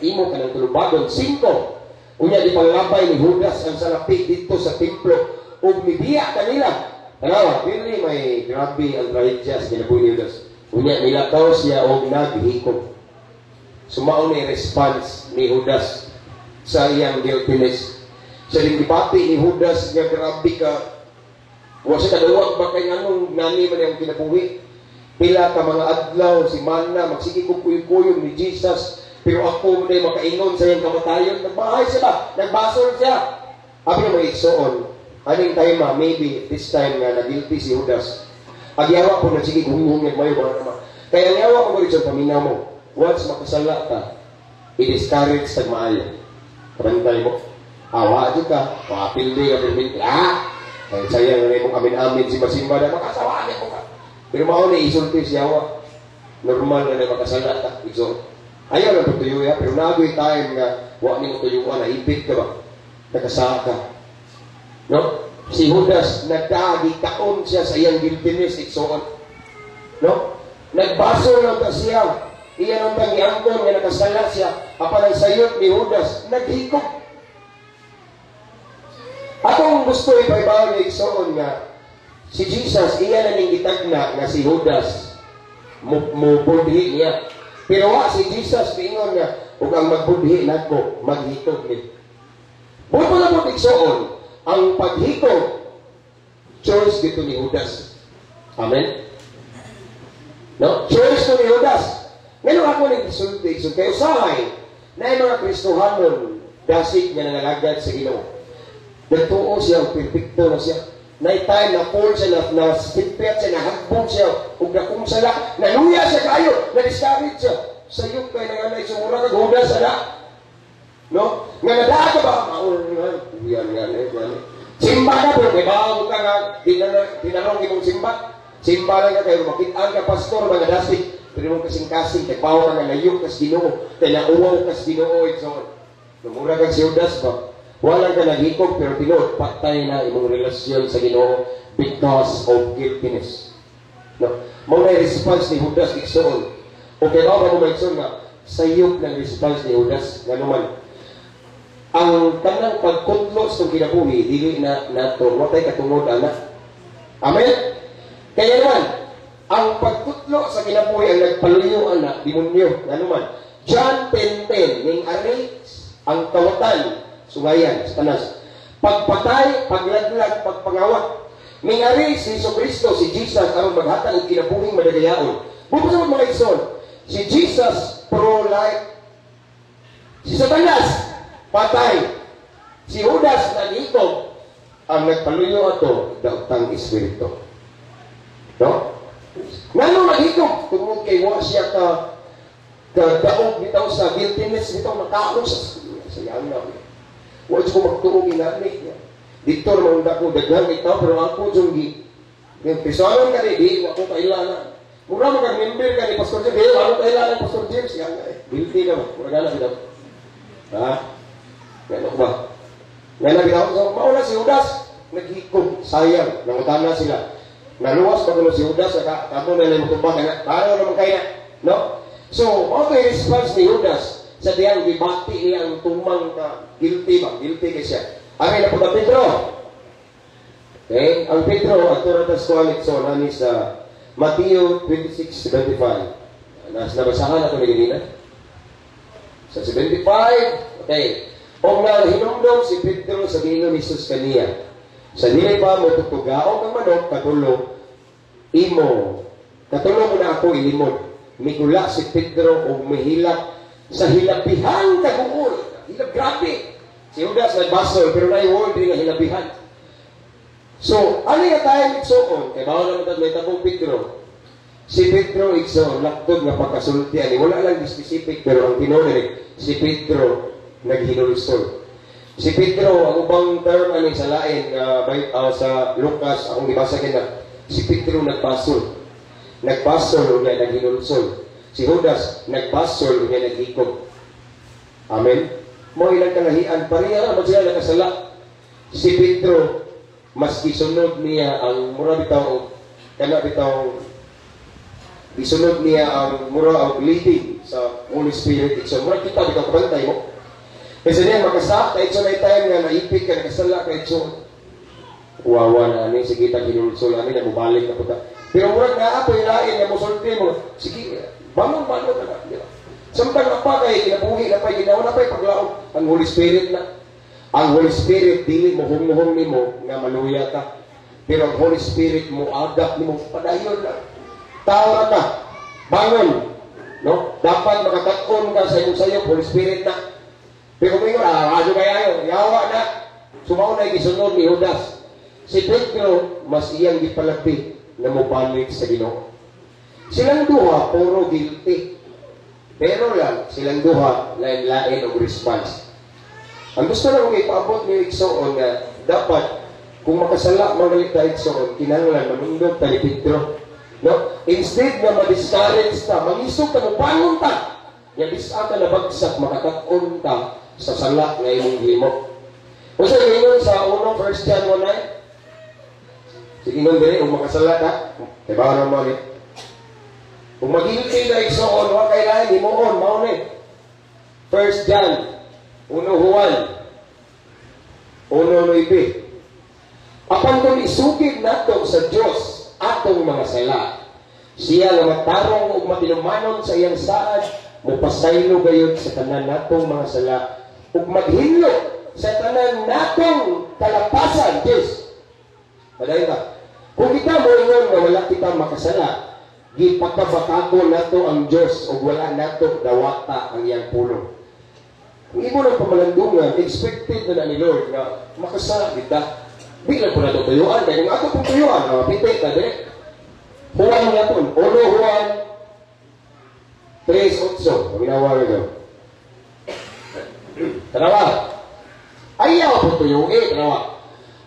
B: imo ka ng tulubagon. 5, unya di panglabay ni Judas ang salapi dito sa templo, o mibiya kanila. Tanawa, really may grabe ang trahedyas kinabuhi ni Judas. Unya, nilakaw siya o naghihikop. Sumaon na response ni Judas sa iyang guiltiness. Sa lingipati ni Judas nga grabe ka. Huwag siya kadawag ba kay anong nani man yung kinabuhi. pila ka mga adlaw, semana, magsige kong kuyog-kuyog ni Jesus, pero ako mo na makaingon sa iyang kamatayon, nagbahay siya, nagbasol siya. Abi na mga igsoon, aning time maybe this time nga nagilty si Judas, agyawa po na sige humungin mayo ba naman. Kaya ang yawa ko mo rin sa paminaw mo, once makasala ka, i-discourage sa maayo. Karantay mo, awa di ka, wapildi ka, perminti, kaya sayang na mong amin-amin si Masimba na makasawa niya ko ka. Pero mao na isulti siya wa. Normal na makasala ta iso. Ayaw na tutuyo ya, pero nagoy time nga wa ni mo tuyuan na ipit ka ba? Nakasaka ka. No? Si Judas nagdagi kaon siya sa iyang guiltiness igsoon. No? Nagbaso lang ta siya. Iyan ang tangiangkon nga nakasala siya. Apan ang sayot ni Judas naghikop. Akong gusto ipaibaw ni igsoon nga si Jesus, iya na ning gitagna nga si Judas mubudhi niya. Pero wa si Jesus piingon nga ug ang magbudhi nako maghikog ni. Buto na mo igsoon ang paghikog choice dito ni Judas. Amen. No, choice to ni Judas. Ngayon ako nagsulti kay usahay na mga Kristohanon dasig nga nangalagad sa Ginoo. Nagtuo siya, perfecto na siya. Night time, na-fall siya, na-stipet siya, nahagbong siya, huwag na kung sala, naluya siya kayo, na-discourage siya. Sayong kayo na nga na isumura ka, huwag na sala. No? Nga nadaan ka ba? Yan. Simba na po, may bago ka nga, tinanong imong simba. Simba lang ka kayo, makitaan ka, pastor, mga dasig. Pero mong kasing-kasing, nagpawa ka nga layok kas Ginoo, kaya nauwaw kas Ginoo, so, namura kang si Judas ba? Walang ka naghikog pero tinod, patay na imong relasyon sa Ginoo because of guiltiness. No? Muna yung response ni Judas igsoon. O kaya ba mo maigsoon nga, sayop ng response ni Judas nga naman. Ang tanang pagkutlos ng kinabuhi, dili na nato, watay katungod, anak. Amen? Kaya naman, ang pagkutlo sa kinabuhi ang nagpaluyo, anak, demonyo, nga naman. John 10:10, ning ari ang kawatan, sugayan, sa tanas. Pagpatay, paglaglag, pagpangawat. Mingari si Kristo, si Jesus, aron maghatag og kinabuhing madagayaon. Buto sa mga igsoon, si Jesus pro-life. Si Satanas, patay. Si Judas, nagikog. Ang nagpaluyo ato, daotang espiritu. No? Ngano nagikog? Tungod kay wa siya daog bitaw sa guiltiness bitaw nakaon sa sayang na. Wa ko magtuog inani niya. Dito naman ko daghan itaw pero ako junggi. Yung pisalan ka di wa ko kailangan. Mura mo kag member ka ni Pastor James, wa ko kailangan Pastor James yan. Guilty na ba? Mura na bitaw. Ha? Ngano ba? Ngano bitaw so mauna si Judas naghikog sayang nangutana sila. Naluwas pa kuno si Judas sa kamo na lang tumbang kana. Paano naman kaya? No? So, okay response ni Judas sa diyang gibati niyang tumang ka guilty ba? Guilty ka siya. Amin na po na Pedro. Okay? Ang Pedro, ang Torah Scholar, so, nani sa Matthew 26:75. Nabasahan ako na ganina. Sa 75, okay. O nga hinumdom si Pedro sa Ginoo ni Jesus kaniya. Sa nilay pa mo tutugaong ng manok, katulo, imo. Katulo mo na ako ilimod. Migula si Pedro o mahilap sa hilapihan kaguol. Hilap grabe. Si Judas nagbasol, pero na-i-word rin nga hilapihan. So, ano nga tayo igsoon? Kaya bawal naman may tabong Pedro. Si Pedro igsoon, laktod nga pagkasultian. Wala lang specific, pero ang tinunod si Pedro naghinulsol. Si Pedro, ang ubang term ano sa lain, sa Lucas, akong ibasa na, si Pedro nagbasol. Nagbasol o niya naghinulsol. Si Judas, nagbasol o niya naghikog. Amen? Mo ilang kalahian, pareha naman sila nakasala. Si Pedro, mas isunod niya ang mura bitaw, kana bitaw, isunod niya ang mura ang leading sa Holy Spirit. So, mura kita bitaw kabantay mo. Kasi niya, makasak, kahit so may time nga naipit ka, nakasala, kahit so, wawa na, ano, sige, tag-hinulsol, ano, nabubalik na po ta. Pero murag na ako yung lain na musulti mo, sige, bangon ka na. Samtang na pa kayo, kinabuhi na pa, ginawa na pa yung paglaog. Ang Holy Spirit na. Ang Holy Spirit, dili mo, humuhum ni mo, nga maluya ka. Pero ang Holy Spirit mo, agap ni mo, padayon na. Tawag ka. Bangon. No? Dapat makatakon ka sa imong sayo, Holy Spirit na. Pero kung ano kaya yun? Yawa na. Sumaon na gisunod ni Judas. Si Pedro, mas iyang gipalapit na mabalik sa Ginoo. Silang duha, puro guilty. Pero lang, silang duha, lain-lain o response. Ang gusto na kong ipaabot ni Igsoon na dapat, kung makasala, magalit na Igsoon, kinahanglan, manundog ta ni Pedro. No? Instead na ma-discourage ka, mangisog ka, mabangon ka. Yan isa ka na bagsak, makatakon ka sa sala na imong himo. Kung sa ingon sa 1 John 1:9, sige nung dili, kung makasala ka, diba ka naman eh. Kung mag-hilti na Igsoon, huwag kailangan, himuon, maun eh. 1 John 1:9. Apan kung isugid nato sa Dios atong mga sala, siya nga matarong ug matinumanon sa iyang saad, mupasaylo gayud sa tanan natong mga sala, ug maghinlo sa tanan natong kalapasan, Diyos. Paday ba? Kung kita mo ingon nga wala kita makasala, gipakabakako nato ang Diyos ug wala nato dawata ang iyang pulong. Kung imo ng pamalandungan, expected na ni Lord na makasala kita. Bilang po na ito tuyuan. Kaya kung ako pong tuyuan, pitik na din. Huwag niya po. Juan 3:8. Paginawa na ito. Tanawa. Ayaw po tuyuin. Tanawa.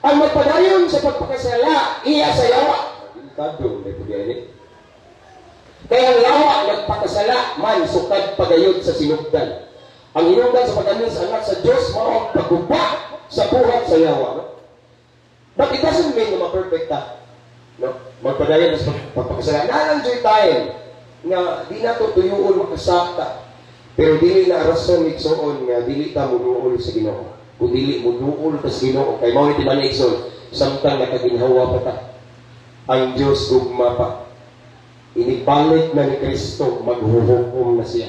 B: Ang magpadayon sa pagpakasala, iya sa yawa. Tado, may pagyayin. Kaya ang yawa, nagpakasala, man, sukad pagayod sa sinugdan. Ang hinungdan sa pagkamis anak sa Diyos, mga pagkuba sa buhat sa yawa. No? But it doesn't mean na ma-perfect ta. No? Magpadayon sa pagpakasala. Nananjoy tayo na di na ito tuyuon makasakta. Pero dili na rason Igsoon nga dili ta muduol sa Ginoo. Kung dili muduol ta sa Ginoo, kay mao ni timan Igsoon, samtang nakaginhawa pa ta. Ang Diyos gugma pa. Inibalik na ni Kristo, maghuhukom na siya.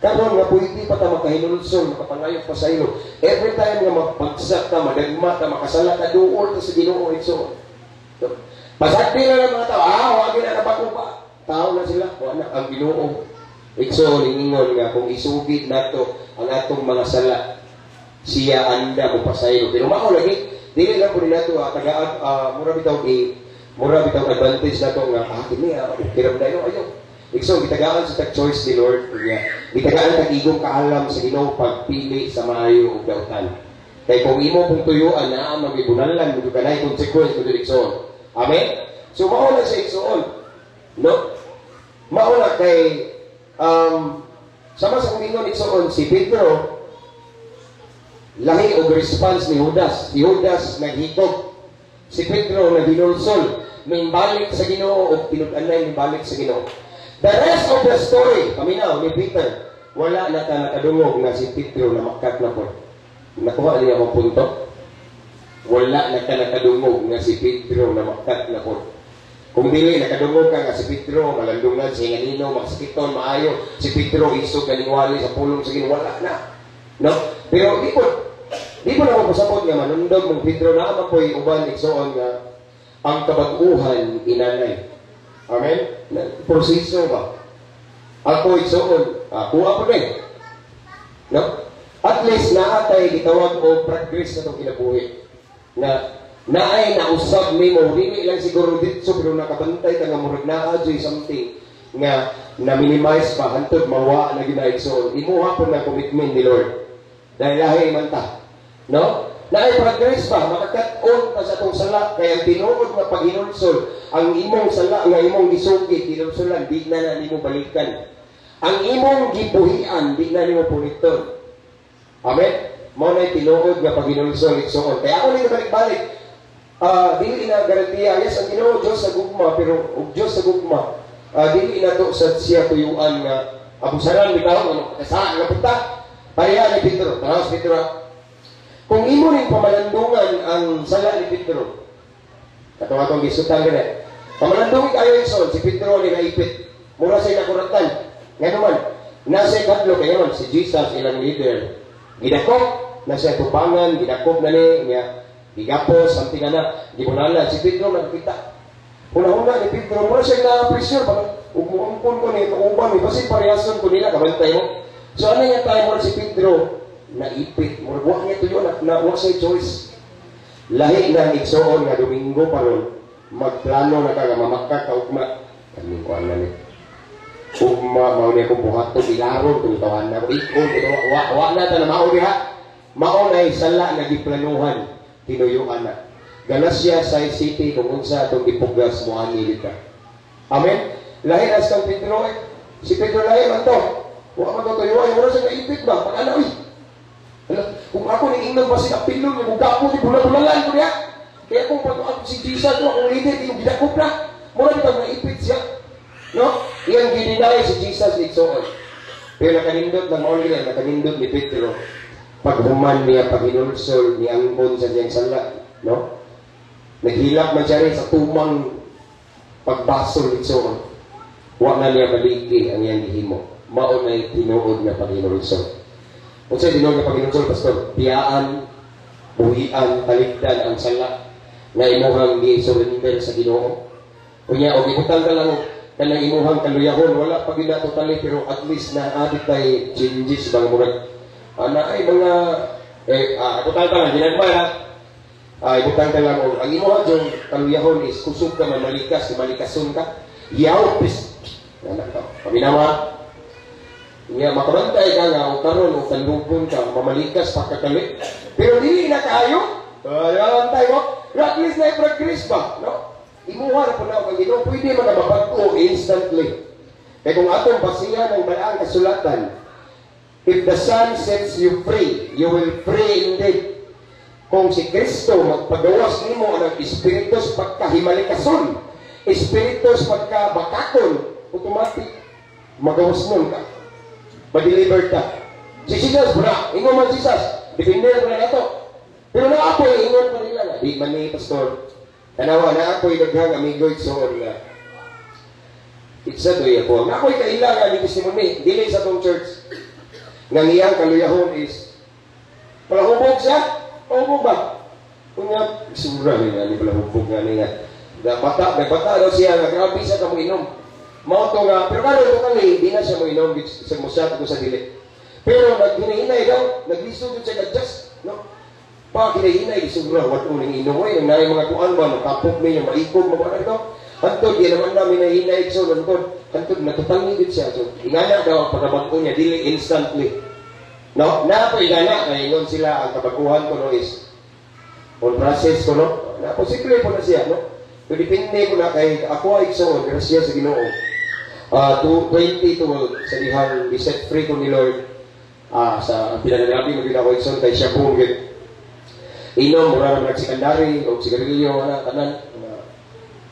B: Karon nga pwede pa ta makahinulsol, makapangayo pa sa ilo. Every time nga magpagsak ka, madagma ka, makasala ka, duol ka sa Ginoo Igsoon. Pasakti na ng mga tao, wagin na nabago pa. Tao na sila, wala ang Ginoo Igsoon, ingon nga, kung isugid nato ang atong mga sala, siya anda mo pa sa ilo. Pero mao lagi, dili lang po rin nato, mura bitaw advantage nato nga, kini, kiram na yun, ayaw. Igsoon, gitagaan sa tag-choice ni Lord, gitagaan tag-igong kaalam sa Ginoo pagpili sa maayo o dautan. Kaya kung imo pong tuyuan na magibunalan, mo ka na yung consequence mo din Igsoon. Amen? So, mauna sa Igsoon. No? Mauna kay, sama sa kumingon Igsoon, si Pedro, lahi o response ni Judas. Si Judas naghitog. Si Pedro naghinulsol. May balik sa Ginoo o pinutanay may balik sa Ginoo. The rest of the story, paminaw ni Peter, wala na ka nakadungog na si Pedro na makat na po. Nakuha niya akong punto. Wala na ka nakadungog na si Pedro na makat na po. Kung dili, nakadungog ka nga si Pedro, malandungan, si Nganino, magsakiton, maayo, si Pedro, isog, kaningwali sa pulong, sige, wala na. No? Pero di po na mapasabot nga manundog ng Pedro na ama po'y uban, Igsoon nga, ang kabag-uhan inanay. Amen? Proseso ba? Ako Igsoon, kuha po rin. No? At least naatay gitawag o progress na itong kinabuhi. Na naay nausab ni mo, hindi lang siguro dito, pero nakabantay ka nga murag na-adjoy something nga na-minimize pa, hantod mawa na gina-Igsoon. Imuha po na commitment ni Lord. Dahil lahi man ta. No? Naay progress pa, makakat-on pa sa itong sala, kaya ang tinuod na paghinulsol, ang imong sala nga imong gisugid, hinulsolan, di na mo balikan. Ang imong gibuhian, di na mo puliton. Amen? Mao na tinuod nga paghinulsol, Igsoon. Kaya ako nang balik-balik, dili na garantiya, yes, ang Ginoo Diyos sa gugma, pero og Diyos sa gugma, dili na to sa siya tuyuan nga, abusaran, bitaw, kasaan nga punta, pareha ni Pedro, tanawas Pedro, kung imo rin pamalandungan ang sala ni Pedro, katong gisutan rin. Pamalandungan kayo Igsoon, si Pedro ni naipit. Mura sa inakuratan. Nga naman, nasa ikatlo kayo naman, si Jesus, ilang leader. Gidakop, nasa tubangan, gidakop na ni, gigapos, something na, gibunalan. Si Pedro nagkita. Una-una ni Pedro, muna siya na-pressure, umuungkon ko ni uban, kasi parehason ko nila, kabantay mo. So ano yung tayo mo si Pedro, naipit, murbuak niya ito yun, na what's your choice? Lahi na igsoon nga Domingo paron, magplano na ka, mamakak ka, ugma, kaming ko na ni. Ugma, maunay kong buhat to, bilaron, tumitawan na ko, ikon, wa na ta na maunay ha. Maunay, sala na giplanuhan, tinuyuan na. Galacia City kung unsa atong gipugas mo ani dito. Amen. Lahi as kang Pedro si Pedro lahi man to. Wa man to tuyo ay wala sa kaipit ba pag ano kung ako ning ingnon ba sa pilon ni bugapo di bulan-bulan ko diha. Kaya kung pag ako si Jesus ko akong leader yung gidakop na mura bitaw na ipit siya. No? Iyang gininay si Jesus igsoon. Pero nakanindot ng mauli yan, nakanindot ni Pedro. Paghuman niya, pag-inulsol, ni angkon sa diyang sala. No? Naghilak man siya rin sa tumang pagbasol itsoon. Huwag na niya baligi ang iyang gihimo. Maon ay tinuod na pag-inulsol. Kung sa'yo tinuod na pag-inulsol, Pastor, tiyaan, buhian, taligdan ang sala na imuhang ni-surrender sa Ginoo. Kunya, o ibutang ka lang kanang imuhang kaluyahon, wala pag ina totally, pero at least na adik tayo changes bang murag. Ay mga, ibutang ka lang, ginagba ha. Ibutang ka lang, ang imuhang yung kaluyahon is kusog ka, mamalikas, malikason ka, yaw, pis, anak ka, paminama. Nga, makabantay ka nga, o karon o kalubon ka, mamalikas, pakakali. Pero hindi na kayo, bantay mo, at least na i-progress ba, no? Imuha na po na ako Ginoo, pwede mo na mapagko instantly. Kaya kung atong basihan ng balaang kasulatan, if the Son sets you free, you will free indeed. Kung si Kristo magpagawas nimo ng espiritus pagkahimalikason, espiritus pagkabakakon, automatic magawas nun ka. Ma-deliver ka. Si Jesus, buna, ingon man Jesus, defender mo na ito. Pero naapoy, ingon pa nila na. Di man ni Pastor, tanawa na ako'y daghang amigoy soon nga. Itsa do'y ako. Na ako'y kailangan ni testimony. Dili sa tong church. Nga niyang kaluyahon is palahubog siya. Palahubog ba? Kunya, sura nga ni palahubog nga niya. May bata daw siya. Grabe siya ka mo inom. Mauto nga. Pero kano ito kali, di na siya mo inom. Sa musyat ko sa dili. Pero naghinay daw. Naglisod siya nag-just. No? Pa kinahinay isubra wat uling inuoy ang naay mga kuan ba nakapok mi yung maikog mo ano ito hantod di naman namin nahinay so hantod natutangi gid siya so ingana daw pagkabag-o niya dili instantly no na po ingana kaingon sila ang kabaguhan ko no is on process ko no na posible po na siya no so depende ko na kay ako ay igsoon grasya sa Ginoo 20 to sa dihang set free ko ni Lord sa pinanagabi mo ginawa igsoon kay siya po inom, mura naman nagsikandari, o sigarilyo, tanan,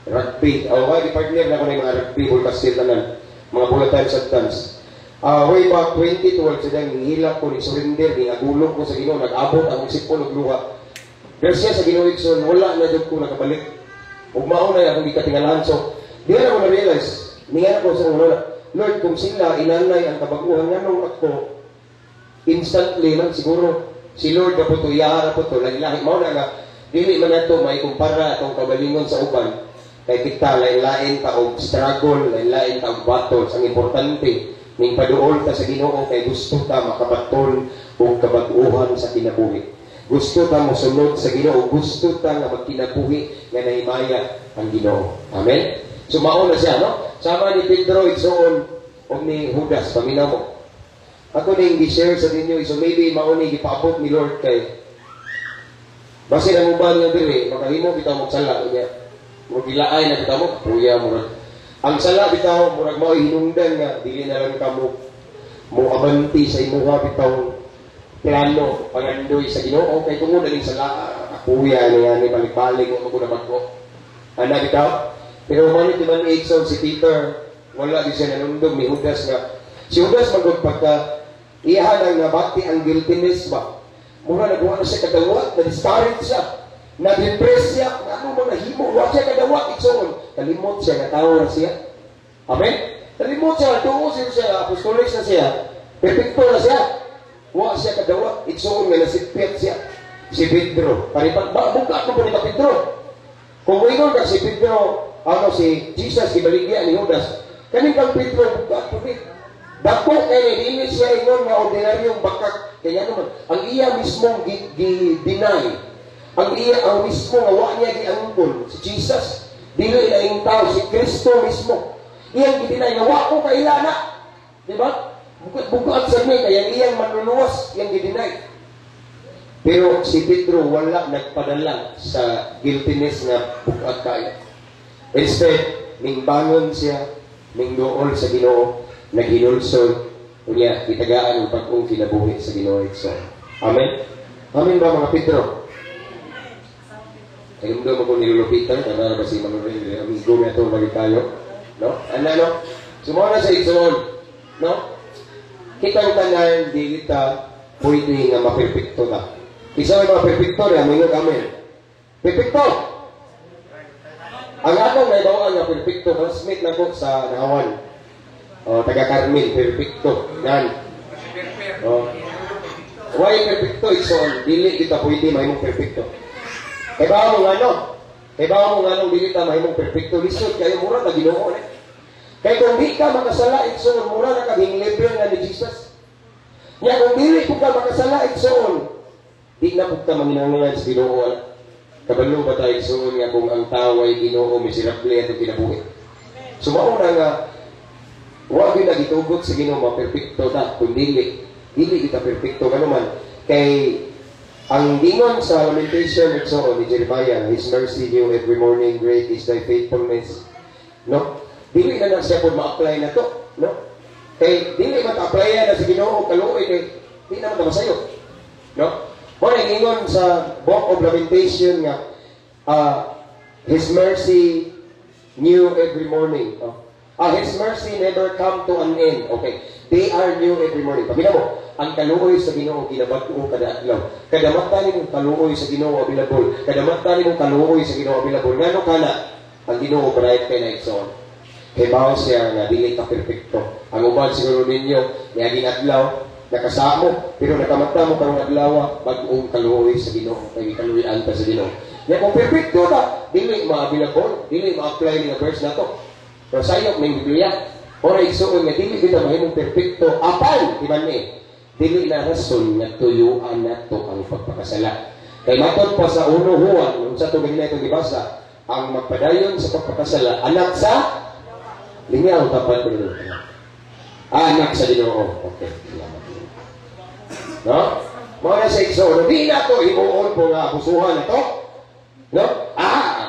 B: rugby. Di partner na ko na yung mga rugby, bulkastil, tanan, mga volatile substance. Way back 2012, sadang hihilap ko, ni-surrender, ni-agulog ko sa Ginoo, nag-abot ang sipon, nagluha. Grasya sa Ginoo Ikson, wala na doon ko nakabalik. Huwag mauna na akong ikatingalahan. So, di na ako na-realize, niyan ako sa una, Lord, kung sila inanay ang kabaguhan nga nung ako, instantly man siguro, si Lord na po ito, iyahara po ito, lahi-lahi. Mau na nga, dili man na ito, may kumpara itong kabalingon sa uban. Kaya kita, lain-lain ka o struggle, lain-lain ka o battles. Ang importante, ning paduol ka sa Ginoo, kay gusto ta makabatol o kabaguhan sa kinabuhi. Gusto ta mosunod sa Ginoo, gusto ta nga magkinabuhi nga naimaya ang Ginoo. Amen? So, mauna siya, no? Sama ni Pedro, igsoon, o ni Judas, paminaw mo. Ako na yung share sa ninyo, so maybe mauni gipaabot ni Lord kay base na mo ba niya dili, makahimo bitaw mo sala niya. Magilaay na bitaw mo, kuya mo. Ang sala bitaw murag mao hinungdan nga dili na lang kamo mo abanti sa imuha bitaw plano pangandoy sa Ginoo kay tungod ning sala kuya niya ni balik-balik mo ko na magko. Ana bitaw. Pero man di man Exxon si Peter wala di siya nanundog ni Judas nga si Judas magod pagka iyahan ang nabati ang guiltiness ba? Mura nagawa na siya kadawat, na-discourage siya, na-depress siya, ano mo nahimo, wala siya kadawat, itsoon. Kalimot siya, natawa na siya. Amen? Kalimot siya, tungo siya, apostolics na siya, perfecto na siya. Wala siya kadawat, itsoon nga nasipit siya. Si Pedro, paripan, buka ko po ni Pedro. Kung mayroon ka si Pedro, ano si Jesus gibaligya ni Judas. Kaning kang Pedro pagpapit. Dako kay dili siya ingon nga ordinaryong bakak kaya naman ang iya mismo gi-deny. Ang mismo nga wa niya giangkon si Jesus. Dili na ing tao si Kristo mismo. Iyang gi-deny nga wa ko kailana. Di ba? Bukat sa niya kaya iyang manluluwas iyang gi-deny. Pero si Pedro wala nagpadala sa guiltiness na bukat kaya. Instead, mingbangon siya, mingdool sa Ginoo, naghinulsod, unya itagaan ang pag-ong kinabuhi sa Ginoo. So, amen? Amen ba mga Pedro? Ay mo ko nilulupitan, kana ba si Manuel, amigo niya ito bagi tayo? No? Ano, no? Sumuna sa igsoon, no? Kitang tanan, di kita pwede nga maperpekto na. Isa may mga perfecto rin, amingog amen. Perfecto! Ang atong may bawaan na perfecto, classmate na ko sa Nahawan. O, taga Carmel, perfecto. Yan. O. Why perfecto? Ison, dili kita pwede mahimong perfecto. Kaya ba mo nga no? Kaya ba mo nga nung dili ta mahimong perfecto? Lisod, kaya mura na Ginoo eh. Kaya kung di ka makasala, ison, mura na kabing level na ni Jesus. Kaya kung dili ko ka makasala, ison, di na po ka manginangan sa Ginoo. Kabalo ba tayo suon nga kung ang tao ay Ginoo, miserable at kinabuhi. Sumauna nga, huwag yun nagitugot sa Ginoo, maperfecto ta, kung dili kita perfecto ka naman. Kay, ang dingon sa lamentation at so ni Jeremiah, His mercy new every morning, great is thy faithfulness. No? Dili na siya po ma-apply na to. No? Kay, dili mata-apply na sa Ginoo, kaluoy, kay, di naman na masayo. No? Muna ingon sa Book of Lamentation nga, His mercy new every morning. His mercy never come to an end. Okay. They are new every morning. Pagkita mo, ang kaluoy sa Ginoo ginabato kada adlaw. Kadamatan nimo kaluoy sa Ginoo available. Kadamatan nimo kaluoy sa Ginoo available. Ngano kana ang Ginoo bright kay na igsoon. Kay bawo siya nga dili ka perpekto. Ang uban siguro ninyo niaging adlaw nakasamo, pero nakamata mo karong adlaw bag-ong kaluoy sa Ginoo, kay kaluoy-an ta sa Ginoo. Ya kung perfecto ta, dili ma-available, dili ma-apply ni verse nato. Pero sayop ning Biblia, ora igsuon nga dili kita mahimong perfecto apan di man ni dili na rason nga tuyuan nato ang pagpakasala. Kay matud pa sa 1 Juan, unsa to gani itong gibasa, ang magpadayon sa pagpakasala anak sa lingaw tapat ko. Anak sa Ginoo. Okay. No? Mga sa igsoon, di na ito, imuon po nga abusuhan ito. No?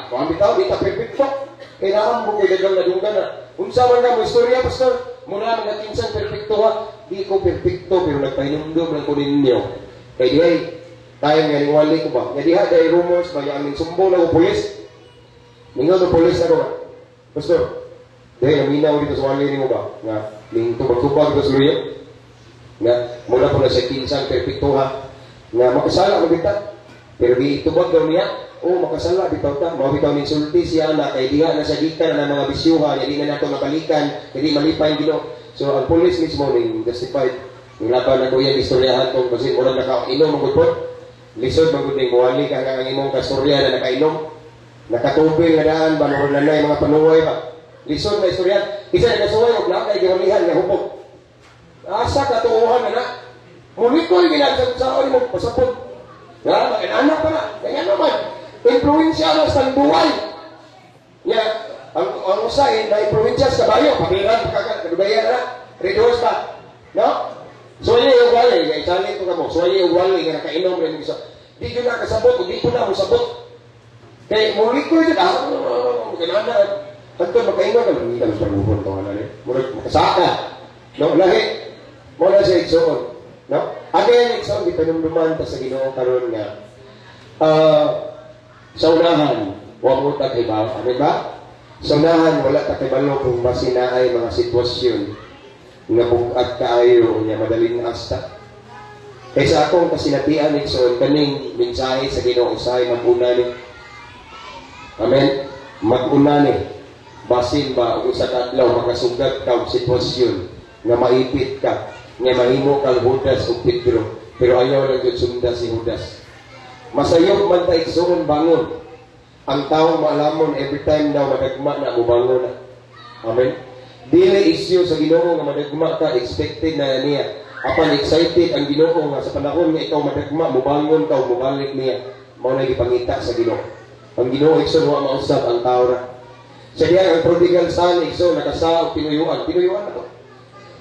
B: Kung bitaw, di ta perfecto. Kailangan mo kayo dagang nadunggan na. Unsa man ka mo istorya, pastor, mula mga kinsan perfecto ha. Di ko perfecto, pero nagpahinumdum lang ko ninyo. Kaya di ay, tayo nga ningwali ko ba? Nga diha, dahil rumors, may aming sumbo na ko polis. Ningon ng polis na ko ba? Pastor, dahil naminaw dito sa wali mo ba? Nga, ning tubag-tubag dito sa luya. Nga mula po na sa kinsang perfectuha nga makasala mo bitaw pero di itubag daw niya makasala bitaw ta mabitaw ni sulti siya na kay diha na sa gikan na mga bisyuhan hindi na nato nabalikan hindi malipay Ginoo. So ang police mismo ning justified ng laban na kuya istoryahan tong kasi mura nakainom mo gud lisod magud ning buwali ka nga imong kastorya na nakainom nakatubil nga daan banon na nay mga panuway ba lisod na istorya isa na suway og na kay giwalihan nga hupog. Asa katuuhan na na. Muli ko yung ginagsasaon mo, pasapot. Nga, mag-anak pa na. Kaya naman, influensya na sa buhay. Nga, ang usay, na-influensya sa kabayo, pabiran, kadubayan na, reduce pa. No? Suwali yung wali, isali ito ka mo, suwali yung wali, nga nakainom rin isa. Di ko na kasabot, hindi ko na masabot. Kaya muli ko yung mag-anak. Tanto magkainom, hindi ka sa buhon ito, makasaka. No, lahi. Mula sa igsoon. No? Again, igsoon, di panumduman ta sa Ginoo karon nga sa unahan, huwag mo ta kay ba? Ano ba? Sa unahan, wala ta kay balo kung masinaay mga sitwasyon nga bugat kaayo nga madaling asta. Kaysa akong kasinatian igsoon, kaning mensahe sa Ginoo usahay mag-una ni. Amen? Mag-una ni. Basin ba, kung sa kadlaw, makasugat ka ang sitwasyon nga maipit ka, nga mahimo kang Judas o Pedro, pero ayaw lang yun sunda si Judas. Masayog man ta igsoon bangon. ang taong maalamon every time daw madagma na mubangon na. Amen. Dili issue sa Ginoo nga madagma ka, expected na niya. Apan excited ang Ginoo nga sa panahon nga ikaw madagma, mubangon ka o mubalik niya. Mao na gipangita sa Ginoo. Ang Ginoo igsoon wa mausab ang tao ra. Sa diyan ang prodigal son igsoon nakasaog pinuyuan ako.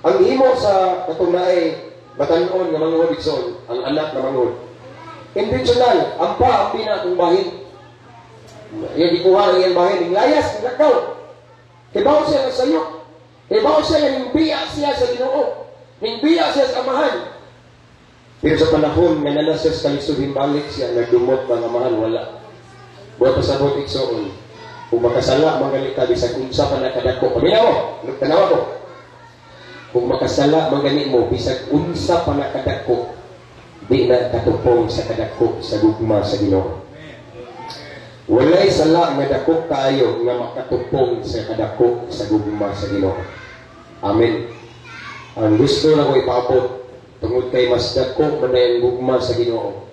B: Ang himo sa katong naay batan-on nga manghod igsoon, ang anak nga manghod. Intentional, ampa ang pina kung bahin. Yang gikuha ng iyang bahin, ng layas, ng lakaw. Kibaw siya ng sayok. Kibaw siya ng biya siya sa Ginoo. Ng biya siya sa amahan. Pero sa panahon nga nanas siya sa kalisudin balik siya, nagdumot ng amahan, wala. Buwan pasabot igsoon, kung makasala, magaling ka, bisag unsa pa nakadako. Paminaw mo, tanawa ko. Kung makasala, magaling mo, bisag unsa pa nakadako, di na katupong sa kadako sa gugma sa Ginoo. Walay sala nga dako kaayo nga makatupong sa kadako sa gugma sa Ginoo. Amen. Ang gusto na ko ipaabot tungod kay mas dako manayang gugma sa Ginoo.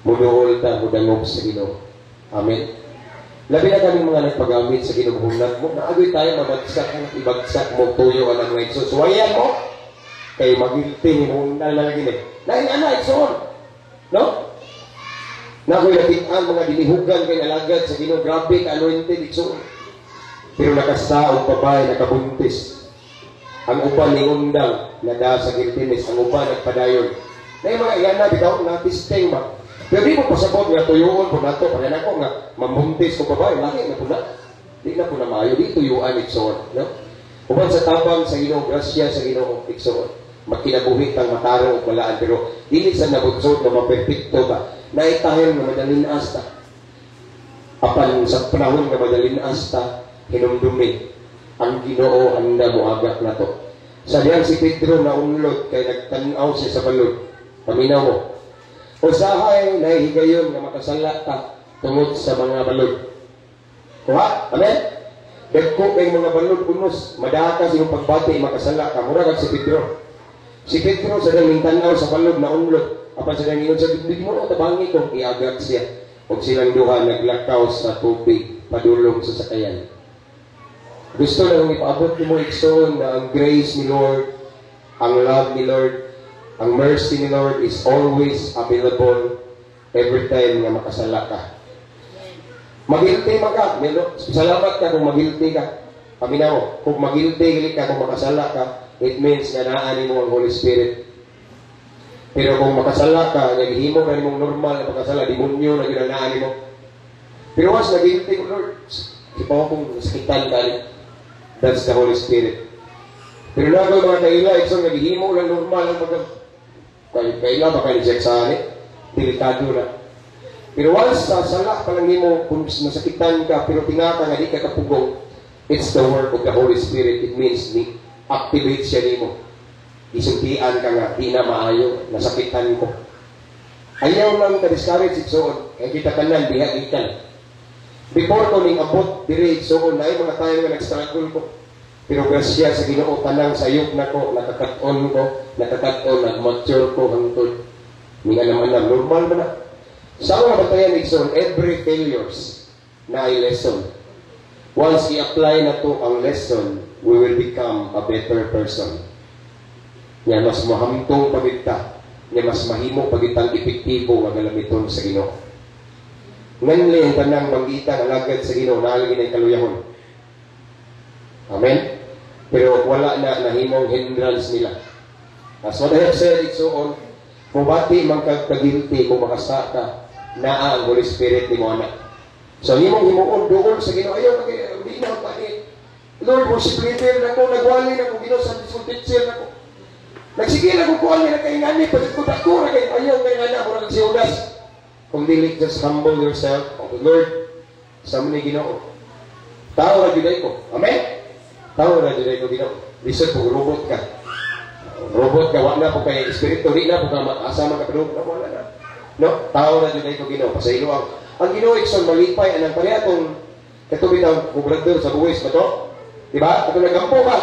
B: Muduol ta mudangog sa Ginoo. Amen. Labi na kami mga nagpagamit sa ginubuhnag mo. Naagoy tayo mabagsak ang ibagsak mo tuyo ang mga igsoon. Suwayan mo kay magilting mo nalalagin eh. Dahil ana igsoon. No? Nakoy natin-an mga dinihugan kay alagad sa Ginoo. Grabe ka anointed igsoon. Pero nakasaog babae, nakabuntis. Ang uban ni undang nada sa giltinis. Ang uban nagpadayon. Na yung mga iyan na bitaw na tisting ba? Pero di mo pasabot nga tuyuon po nato. Pagyan ako nga mamuntis ko babae. Laki na po na. Di na po na maayo. Di tuyuan igsoon. No? Uban sa tabang sa Ginoo, grasya sa Ginoo igsoon. Magkinabuhit ang mataro o balaan. Pero dili sa nabutsod na maperpekto ka. Naitahil na madaling asta. Apan sa panahon na madaling asta, hinumdumi ang Ginoo ang namuagak na to. Sa diyan si Pedro na unlod kay nagtanaw siya sa balod. Paminaw mo. Usahay na higayon na makasala ka tungod sa mga balod. Kuha? Amen? Dagko kay mga balod unos, madaka sa iyong pagbati makasala ka. Mura kag si Pedro. Si Pedro sa daming tanaw sa balod na unlod. Apan sa daming sa dibdig mo, tabangi kong iagak siya. O silang duha naglakaw sa tubig, padulong sa sakayan. Gusto na nang ipaabot mo igsoon na ang grace ni Lord, ang love ni Lord, ang mercy ni Lord is always available every time na makasala ka. Magilty man ka. Salamat ka kung magilty ka. Paminaw mo, kung magilty ka, kung makasala ka, it means na naani mo ang Holy Spirit. Pero kung makasala ka, naghihimo ka mong normal na makasala, demonyo na ginanaani mo. Pero once nagilty ko, Lord, ipaw kong sakitan ka. That's the Holy Spirit. Pero nagoy mga kaila, isang naghihimo lang normal ang kaila, baka ni-check sa anin, delikado na. Pero once sala pa lang mo, kung nasakitan ka, pero tingaka nga di ka kapugong, it's the work of the Holy Spirit. It means activate siya ni mo. Isuntian ka nga, di na maayo, nasakitan ko. Ayaw lang ka-discourage igsoon, kaya kita kanan, diha-ikan. Before ko ning abot, dire igsoon, na mga tayo nga nag-struggle ko. Pero grasya sa Ginoo, tanang sayok na ko, nakakaton, nag-mature ko hangtod. Nga naman na, normal ba na? Sa mga batayan igsoon, every failures na ay lesson. Once i-apply na to ang lesson, we will become a better person. Nga mas mahamtong pagita, nga mas mahimo pagitang epektibo nga galamiton sa Ginoo. Nganli ang tanang mangitan alagad sa Ginoo, naalagin ay kaluyahon. Amen? Pero wala na nahimong hindrance nila. As what I have said, it's so on, mubati man kagilti kung makasa ka, naa ang Holy Spirit ni mo anak. So, himong himuon doon sa Ginoo, ayaw hindi na pati. Lord, worship leader na ko, nagwali na ko, Ginoo, sa school teacher na ko. Nagsigil ako kuha niya na kaingani, pagkikutak ko na kayo, ayaw kaingani ako na nagsiudas. Kung dili, just humble yourself. Oh, Lord, sa mga Ginoo. Tao na juday ko. Amen? Tao na juday ko, Ginoo. Lisod po, robot ka. Robot ka, wala po kayo. Espiritu, di na po ka asama ka, pero wala na. No? Tao na juday ko, Ginoo. Pasaylo ang Ginoo, ikson, malipay, anang pareha itong katubig ng kubrador sa buwis ba to? Diba? Ito nagampo ba?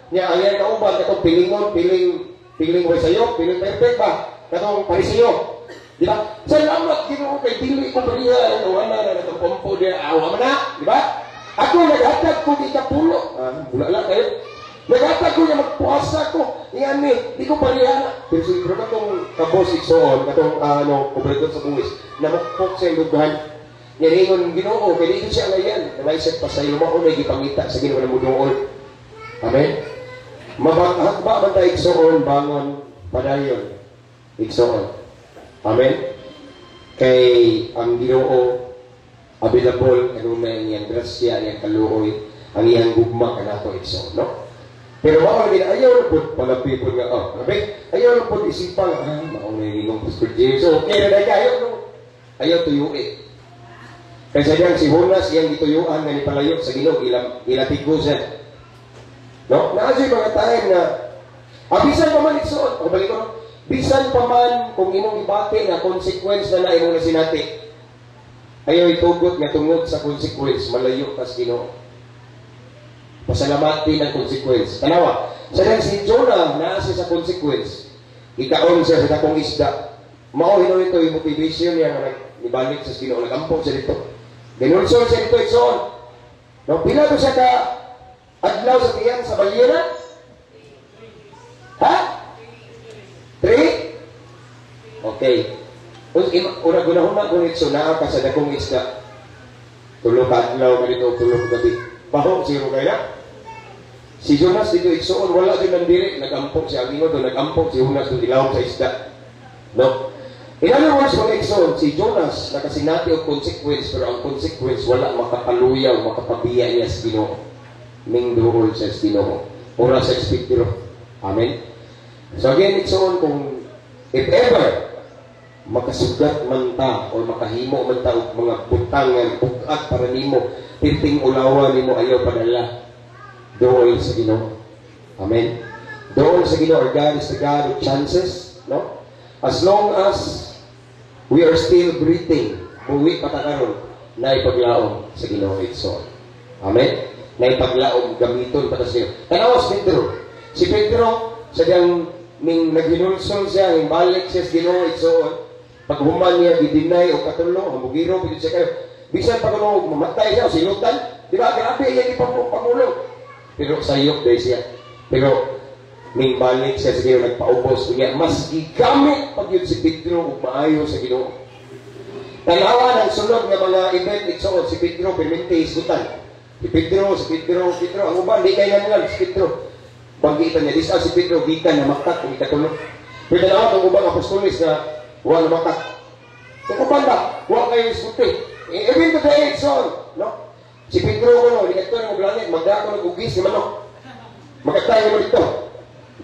B: Niya, ang yan kauban, katong pilingon, piling way sa'yo, piling perfect ba? Katong parisayo. Di ba? Salamat Ginoo kay dili ko bariya wala na nagpompo dia awa man na, di ba? Ako naghatag ko di kapulo. Wala kayo. Naghatag ko niya magpuasa ko. Yan di ko bariya na. Pero siguro katong kabos igsoon, katong kubreton sa buwis, namukpok sa lugahan. Yan ingon Ginoo kay dili siya ngayon. Naisip pa sa iyo mao na gipangita sa Ginoo na muduol. Amen. Mabahag ba man tayo igsoon bangon padayon igsoon. Amen. Kay ang Ginoo available kanunay niyang grasya, niyang kaluoy, ang iyang gugma kanato igsoon, no? Pero mao din ayaw pud palapipon nga okay? Ayaw pud isipang mao na yung Pastor Jesus. Okay na kayo no. Ayaw tuyuin. Kaya sa si Jonas iyang gituyuan nga ni palayo sa Ginoo ilatigosan. No? Naadyo'y mga time na bisan pa man igsoon, balik ko no? Bisan pa man kung imong ibati na consequence na imong na sinati. Ayaw itugot nga tungod sa consequence, malayo kas Ginoo. Pasalamat din ang consequence. Tanawa, sa si Jonah naasa sa consequence. Ikaon siya sa dakong isda. Mao hino ito yung motivation niya nga nibalik sa Ginoo, nagampong siya dito. Ginulsol siya dito igsoon. No, pila to siya ka adlaw sa tiyang sa balyera? Ha? 3? Okay. Una-gunahuna kung itso naa ka sa dakong isda. Tulog ka adlaw ka dito, tulog gabi. Baho, zero kaya? Si Jonas dito itsoon, wala din nandiri. Nag-ampok si Agino doon, nag-ampok si Jonas doon, ilawag sa isda. No? In other words, mga itsoon, si Jonas nakasinati o consequence, pero ang consequence wala makapaluyaw, makapabiya niya sa Ginoo. Ming duhol sa Ginoo. Ora sa Espiritu. Amen? So again, itsoon, kung if ever makasugat man ta o makahimo man ta og mga butangan bukat para nimo piting ulawan nimo ayaw padala dool sa Ginoo. Amen. Dool sa Ginoo. God is the God of chances, no? As long as we are still breathing, buwi patakaron na ipaglaom sa Ginoo itself. Amen. Na ipaglaom gamiton para sa iyo. Tanaw si Pedro. Si Pedro sa diyang ning naghinulsol siya, ning balik siya sa Ginoo itself. Paghuman niya, gidinay o katulong, hamugiro, pwede siya kayo. Bisan pa kung mamatay siya o silutan, di ba? Grabe, yan ipangulong. Pero sayok dahil siya. Pero, ning balik siya sa Ginoo, nagpaubos. Kaya, mas igamit pag yun si Pedro, ug maayo sa Ginoo. Tanawa ng sunod ng mga event, iksoon, si Pedro, permente isgutan. Si Pedro, ang uban, di kayo naman, si Pedro. Banggitan niya, disal si Pedro, gikan na makat, kung ikatulong. Pero tanawa ng ubang apostolis na wala makat. Kung ba, wala kayo isgutin. Even today, iksoon, no? Si Pedro ko, dito ng langit, magdako ng ugis ni manok. Magkatayo mo dito.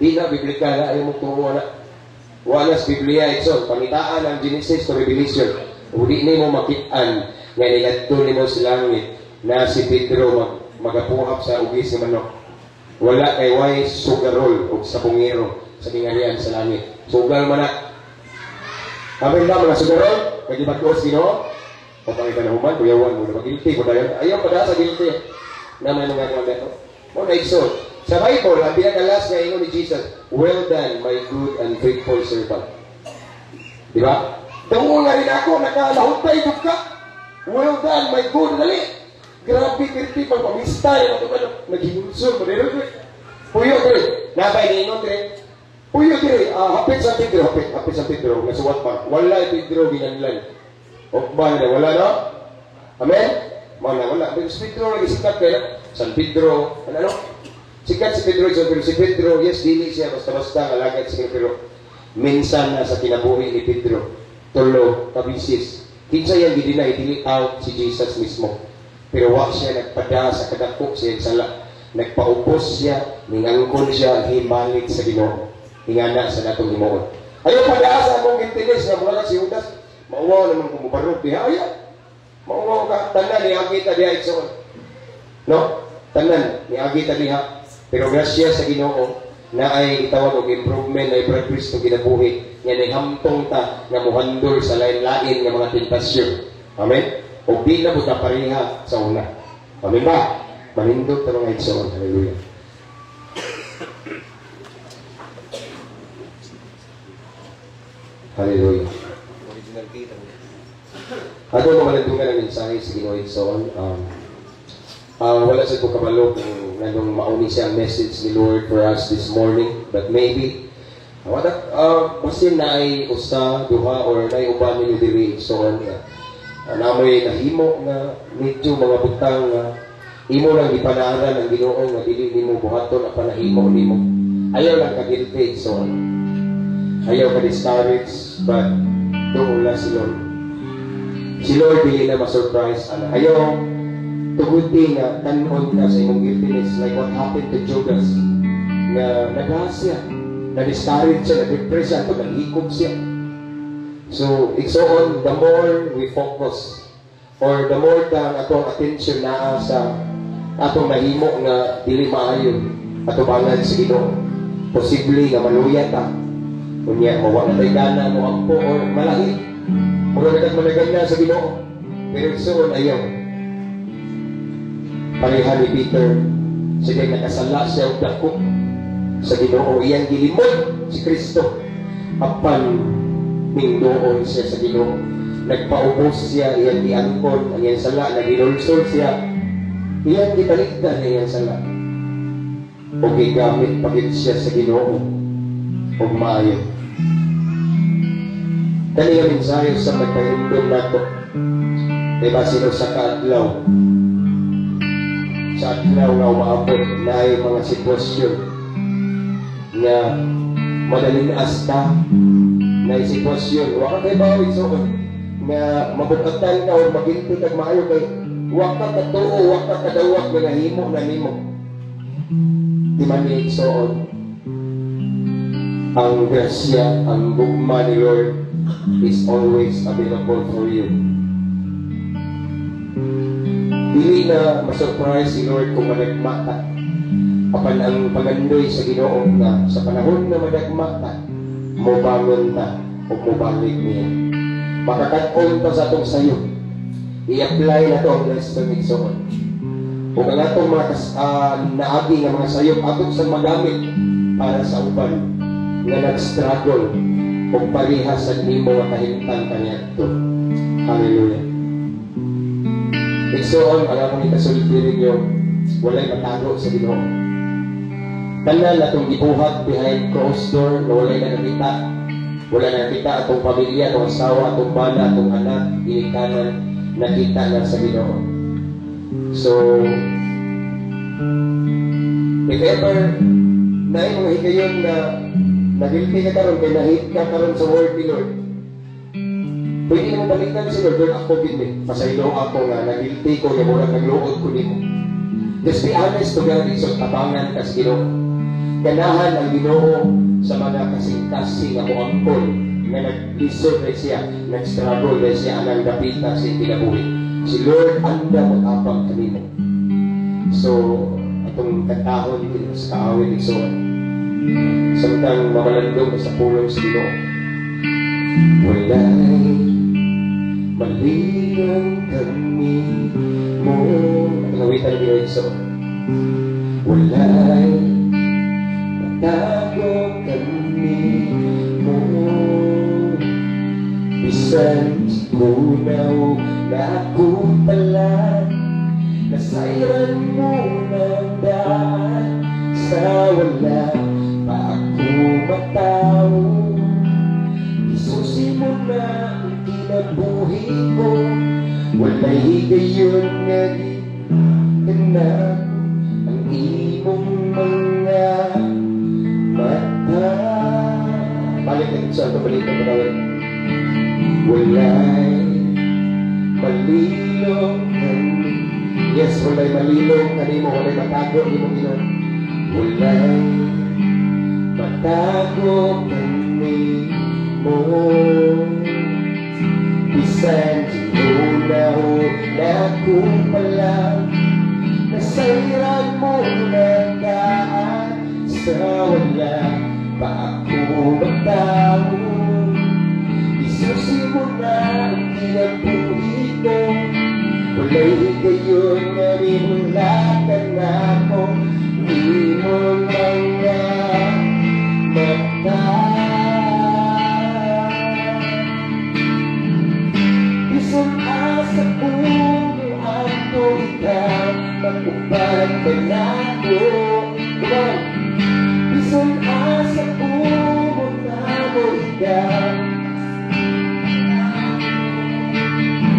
B: Di na, biblika na, ayaw mo turuan na. Wala sa Biblia, iksoon, pamitaan ang Genesis to Revelation. Udi ni mo makitaan, nga niladto ni mo sa langit, na si Pedro magapuhap sa ugis ni manok. Wala kay way sugarol o sa bungero sa tingalian sa langit. Sugar man na. Amin ba mga sugarol? Kagibagos Ginoo? O pang ipanahuman, kuyawan mo na mag-guilty ko dahil ayaw pa sa guilty naman nga mga beto. Mo na iksod. Sa Bible, ang pinakalas nga ingon ni Jesus, well done, my good and faithful servant. Di ba? Tungo nga rin ako, nakalahutay ka. Well done, my good, dali. Grabe, kirti, pagpamistay, naghinunsur, madero. Puyo, dire. Nabay ni ingon, dire. Puyo, dire. Hapit sa Pedro, hapit sa Pedro. Nasuwat pa. Wala Pedro, ginanlan. O ba na wala na? Amen? Mana wala. Pero si Pedro lagi sikat kaya San Pedro, ano? Sikat si Pedro, pero si Pedro, yes, dili siya basta-basta alagad siya, pero minsan na sa kinabuhi ni Pedro, tulo, kabisis. Kinsa yan gidinay, dili out si Jesus mismo. Pero wa siya nagpada sa kadako siya sala. Nagpaubos siya, ningangkon siya, himalik sa Ginoo. Hingana sa natong himuon. Ayaw pada sa akong intinis na mula si Judas. Mauwaw naman kung mubarog diha. Ayaw. Mauwaw ka. Tanan ni Agita diha iksoon. No? Tanan ni Agita diha. Pero grasya sa Ginoo na ay itawag og improvement na i-progress ng kinabuhi. Yan ay hamtong ta na muhandol sa lain-lain ng mga tentasyon. Amen? O di na buta pareha sa una. Amen ba? Manindot na mga iksoon. Hallelujah. Hallelujah. Ato mo malandungan ang mensahe sa Ginoo Igsoon. Wala sa ko kabalo kung nanong mauni siya ang message ni Lord for us this morning. But maybe, basin na ay usa, duha, or na ay uban ninyo diri Igsoon. Namoy nahimo nga medyo mga butang imo lang ipanaran ang Ginoo nga dili nimo buhaton ang panahimo nimo. Ayaw lang ka guilty Igsoon. Ayaw ka discourage, but doon na si Lord. Si Lord dili na ma-surprise. Ayaw tuguti nga tanon ka sa imong guiltiness like what happened to Judas na naghasya, na-discourage siya, na-depress siya, nag-hikop siya. So, Igsoon, the more we focus or the more kang atong attention naa sa atong mahimo nga dili maayo atong bangan sa Ginoo, posible nga maluya ta. Kunya mawala tay gana mo ampo or malahi. Mura managana sa Ginoo. Pero Igsoon ayaw. Pareha ni Peter, sige nakasala siya og dako sa Ginoo, iyang gilimod si Kristo. Apan mingdoon siya sa Ginoo. Nagpaubos siya, iyang giangkon, ang iyang sala, nagilulsol siya. Iyang gitaligdan na iyang sala. O gigamit pagit siya sa Ginoo o maayo. Kani nga mensahe sa magpahindom nato. Diba sino sa kaadlaw? Sa adlaw nga umaabot na ay mga sitwasyon nga madaling asta na sitwasyon. Waka kay bawit soon nga mabukatan ka o maginti kag maayo kay waka katuo, waka kadawat nga nahimo na nimo. Di man ni soon ang grasya, ang gugma ni Lord is always available for you. Dili na masurprise si Lord kung madagma ka. Apan ang pagandoy sa Ginoo nga sa panahon na madagma ka, mobangon ta o mobalik niya. Makakaton pa sa atong sayo. I-apply na to ang lesson Igsoon. O ang atong mga naagi nga mga sayop atong sa magamit para sa uban nga nag-struggle o parihas sa nimo nga kahimtang kaniadto. Hallelujah. Igsoon, ang akong ikasulti ninyo, walay matago sa Ginoo. Tanan atong gibuhat behind closed door na walay nakakita. Wala nakita atong pamilya, atong asawa, atong bana, atong anak, inikanan, nakita na sa Ginoo. So, if ever na mga higayon na nagilti ka karon kay nahit ka karon sa word ni Lord, pwede naman balikan si Lord, ako gini, pasaylo ako nga, nagilti ko, yung murag nagluod ko nimo. Just be honest to God, so tabangan ka sa Ginoo. Ganahan ang Ginoo sa mga kasing-kasing ako angkol na nag-lisod na siya, nag-struggle na siya, anang dapita sa kinabuhi. Si Lord, anda mo tapang kanino. So, atong katahon dito sa kaawin ni Igsoon. Samtang mamalandong sa pulong sa Ginoo. Walay maliyong kami mo. Ang awitan ni Igsoon. Walay matago kami mo. Bisan munaw na ako pala, nasayran mo ng daan sa wala pa ako mataw. Isusin mo na ang kinabuhi ko, walay higayon nga di na ang imong mga mata. Balik na sa ito, balik na panawin. Walay malilong kami. Yes, walay malilong kami mo, walay matago ni mo Ginoo. Walay matago kami mo. Bisan sinunaw na ako pala, nasayran mo ng daan sa wala pa ako mataw. Isusin mo na ang kinabuhi ko, walay higayon nga minulatan na ako imong mga mata. Isang uban kanako. Come on! Bisan asa pumunta mo ikaw,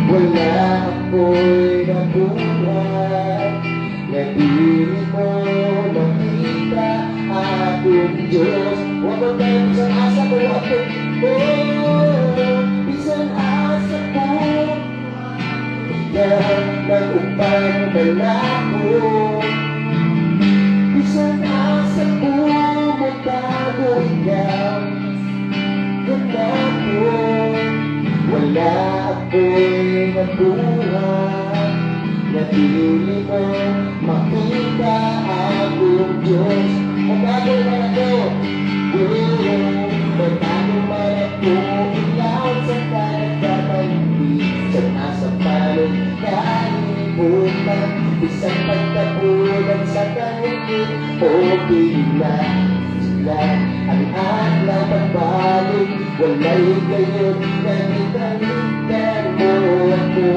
B: wala ako'y nabuhay na di mo makita akong Diyos. Huwag mo tayo bisan asa ko ako. Bisan asa ko ikaw ng upang malako. Bisan asa ko magbago ikaw ganako. Wala ako'y nabuhay na di mo makita akong Diyos. Magbago man ako, magbago man ako, ilaw sa kanagkamanti, sa nasa palong kalimutan, isang pagkapulan sa kanigit, okay na sila ang adlaw pagbalik, wala'y gayon na italikan mo ako.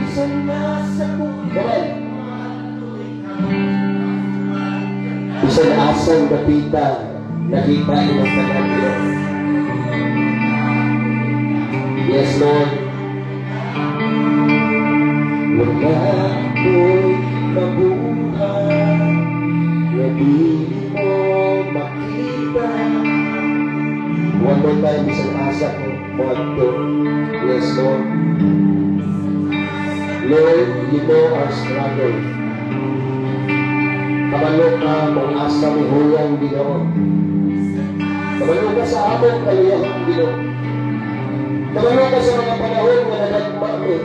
B: Isang nasa kuwan, isang asang kapita, nakita iyong kanagyo. Yes, Lord. Wala ako'y mabuhay na di mo makita. One more time, isang asa ko, mga to. Yes, Lord. Lord, you know our struggle. Kabalo ka, mga asa ni Huyang Ginoo. Kabalo ka sa among kaliyahang Ginoo. Kabalo ka sa mga panahon na nagagma mo.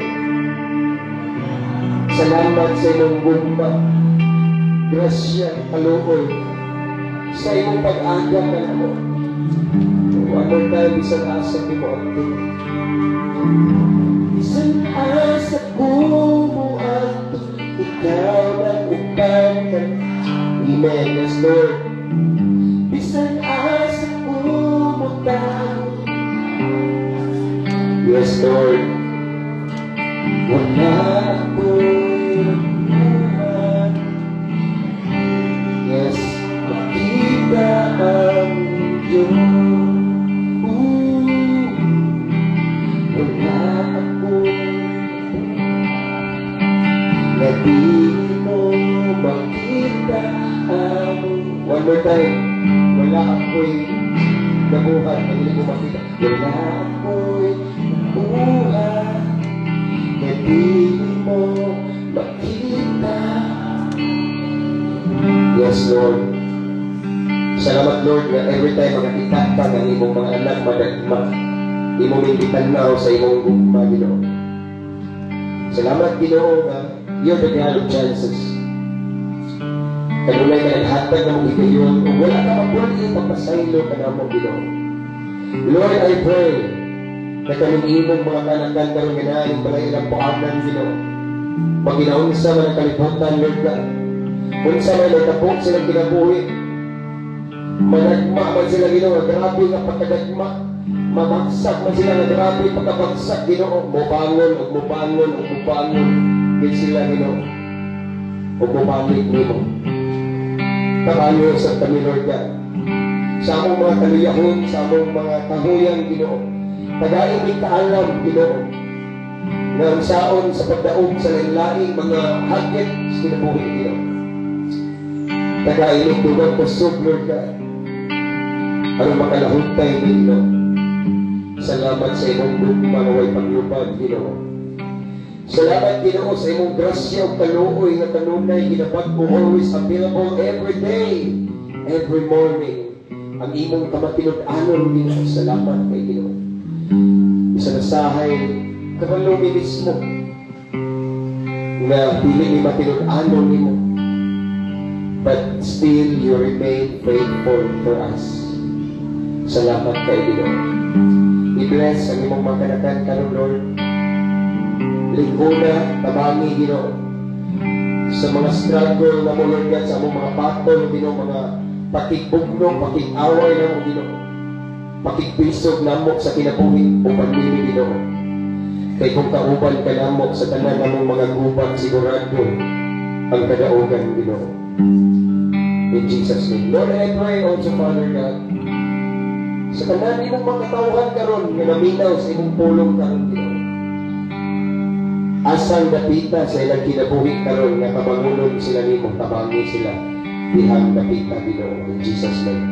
B: Salamat sa iyong bumba, grasya, kaluoy, sa iyong pag-aga na ako. One more time, isang asa ni mo ako. Isang asa ko mo ako, ikaw ang upang ka. Amen, yes Lord. Isang asa ko mo tayo. Yes Lord. Wala ako'y nabuhay. Yes, makita ang Diyos. Wala ako'y na di mo makita ang. One more time. Wala ako'y nabuhay na di mo makita. Wala ako'y nabuhay na di mo makita. Yes, Lord. Salamat, Lord, na every time makakita ka ng imong mga anak madagma, imong imbitan na sa imong gugma, Ginoo. Salamat, Ginoo, na you're the God of chances. Kanunay ka naghatag na mong ikayon, kung wala ka magwali, papasaylo ka na mong Ginoo. Lord, I pray na kaming imong mga kanakan karong ganahin para ilang paanan, Ginoo. Pag ginaunsa man ang kalibutan, Lord God, unsa man ay tapok silang kinabuhi, managma man sila, Ginoo, grabe nga pagkadagma, mamagsak man sila nga grabe pagkabagsak, Ginoo, mubangon, ug mubangon, ug mubangon, din sila, Ginoo, ug mubalik nimo. Kabayo sa kami, Lord God, sa among mga kaluyahon, sa among mga kahuyan, Ginoo, tagain may kaalam, Ginoo, na ang saon sa pagdaog sa lain-laing mga hagit sa kinabuhi, Ginoo. Tagain may tugang kusog, Lord God, ang makalahuntay, Ginoo. Salamat sa imong gugma na way paglubad, Ginoo. Salamat, Ginoo, sa imong grasya o kaluoy na kanunay ginabag-o, always available every day, every morning. Ang imong kamatinud-anon, Ginoo. Salamat kay Ginoo. Isa na sahay, kabalo mi mismo na pili ni matinud-anon nimo, but still you remain faithful for us. Salamat kay Ginoo. I-bless ang imong mga kanakan karon, Lord. Lingkuna, tabangi, Ginoo, sa mga struggle na mo, Lord God, sa among mga patol, Ginoo, mga pakigbugno, pakig-away na mo, Ginoo, pakigpisog na mo sa kinabuhi o pagmili, Ginoo. Kay kung kauban ka namo sa tanan namong mga gubat, sigurado ang kadaugan, Ginoo. In Jesus' name. Lord, I pray also, Father God, sa tanan imong makatawhan karon nga naminaw sa imong pulong karon, Ginoo. Asang dapita sa ilang kinabuhi karon nga kabangunon sila nimo, tabangi sila. Dihang dapita, Ginoo, in Jesus' name.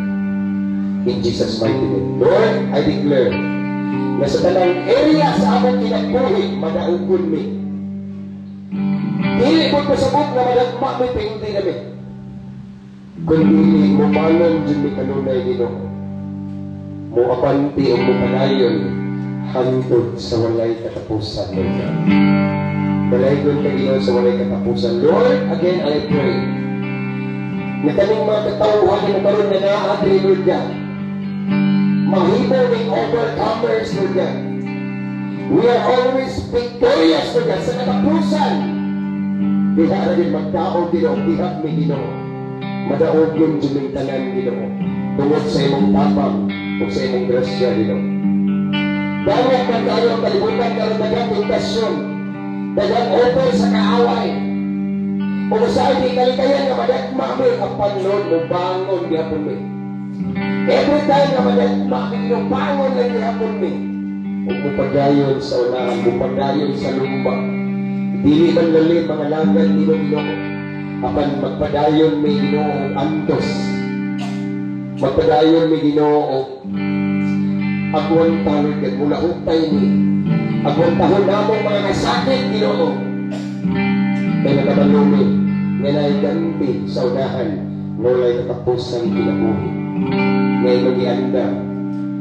B: In Jesus' mighty name. Lord, I declare na sa tanang area sa among kinabuhi, madaugon mi. Dili po pasabot na madagma mi pingundi na mi. Kundi mo panon dyan mi kanunay, Ginoo. Mo apanti o mo panayon hangtod sa walay katapusan, Lord. Dalaygon ka, Ginoo, sa walay katapusan. Lord, again I pray na kaming mga katauhan mo karon na naatri, Lord God. Mahimo ng overcomers, Lord God. We are always victorious, Lord God, sa katapusan. Diha na din magkaon, Ginoo, diha mi, Ginoo. Madaogon dyan tanan, Ginoo. Tungod sa imong tapang o sa imong grasya, Ginoo. Dawat man tayo ang kalibutan karon dagang tentasyon, dagang offer sa kaaway. O sa ating kalikayan na madagma mi ang Panginoon o bangon gihapon mi. Every time na madagma mi o bangon lang gihapon mi. O mupadayon sa unahan, mupadayon sa lumba. Dili man lalim mga lagad ni Ginoo. Apan magpadayon mi, Ginoo, og antos. Magpadayon mi, Ginoo, agwan talod kat mula utay ni. Agwan tahon namong mga nasakit, Ginoo. Kaya nakabalo mi, nga naiganti sa unahan, nulay katapusan kinabuhi. Ngayon mag-ianda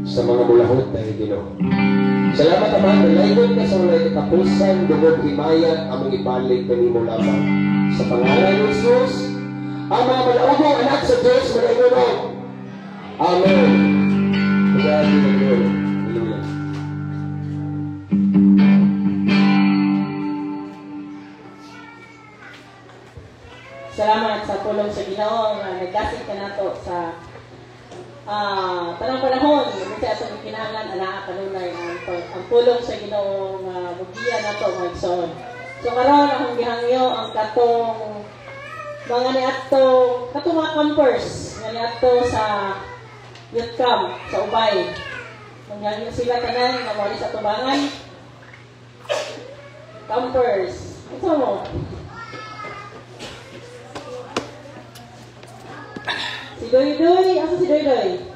B: sa mga mulahot tayo, Ginoo. Salamat, Ama, nalaygon ka sa ulay katapusan, dugod himaya, among ibalik kanimo lamang. Sa pangalan ni Jesus, ang mga malaubong anak sa Diyos, malaygon. Amen. Pagkakas ni Lord. Hallelujah.
A: Salamat sa tulong sa Ginoo nga nagdasig ka nato sa tanang panahon. Kasi atong kinahanglan ana kanunay ang tulong sa Ginoo nga mugiya nato mga igsoon. So karon akong gihangyo ang katong mga niadto katong mga campers nga niadto sa youth camp sa Ubay. Nangyari sila tanan nga mali sa tubangan. Campers. Ito mo. Si Doy Doy, asa si Doy Doy?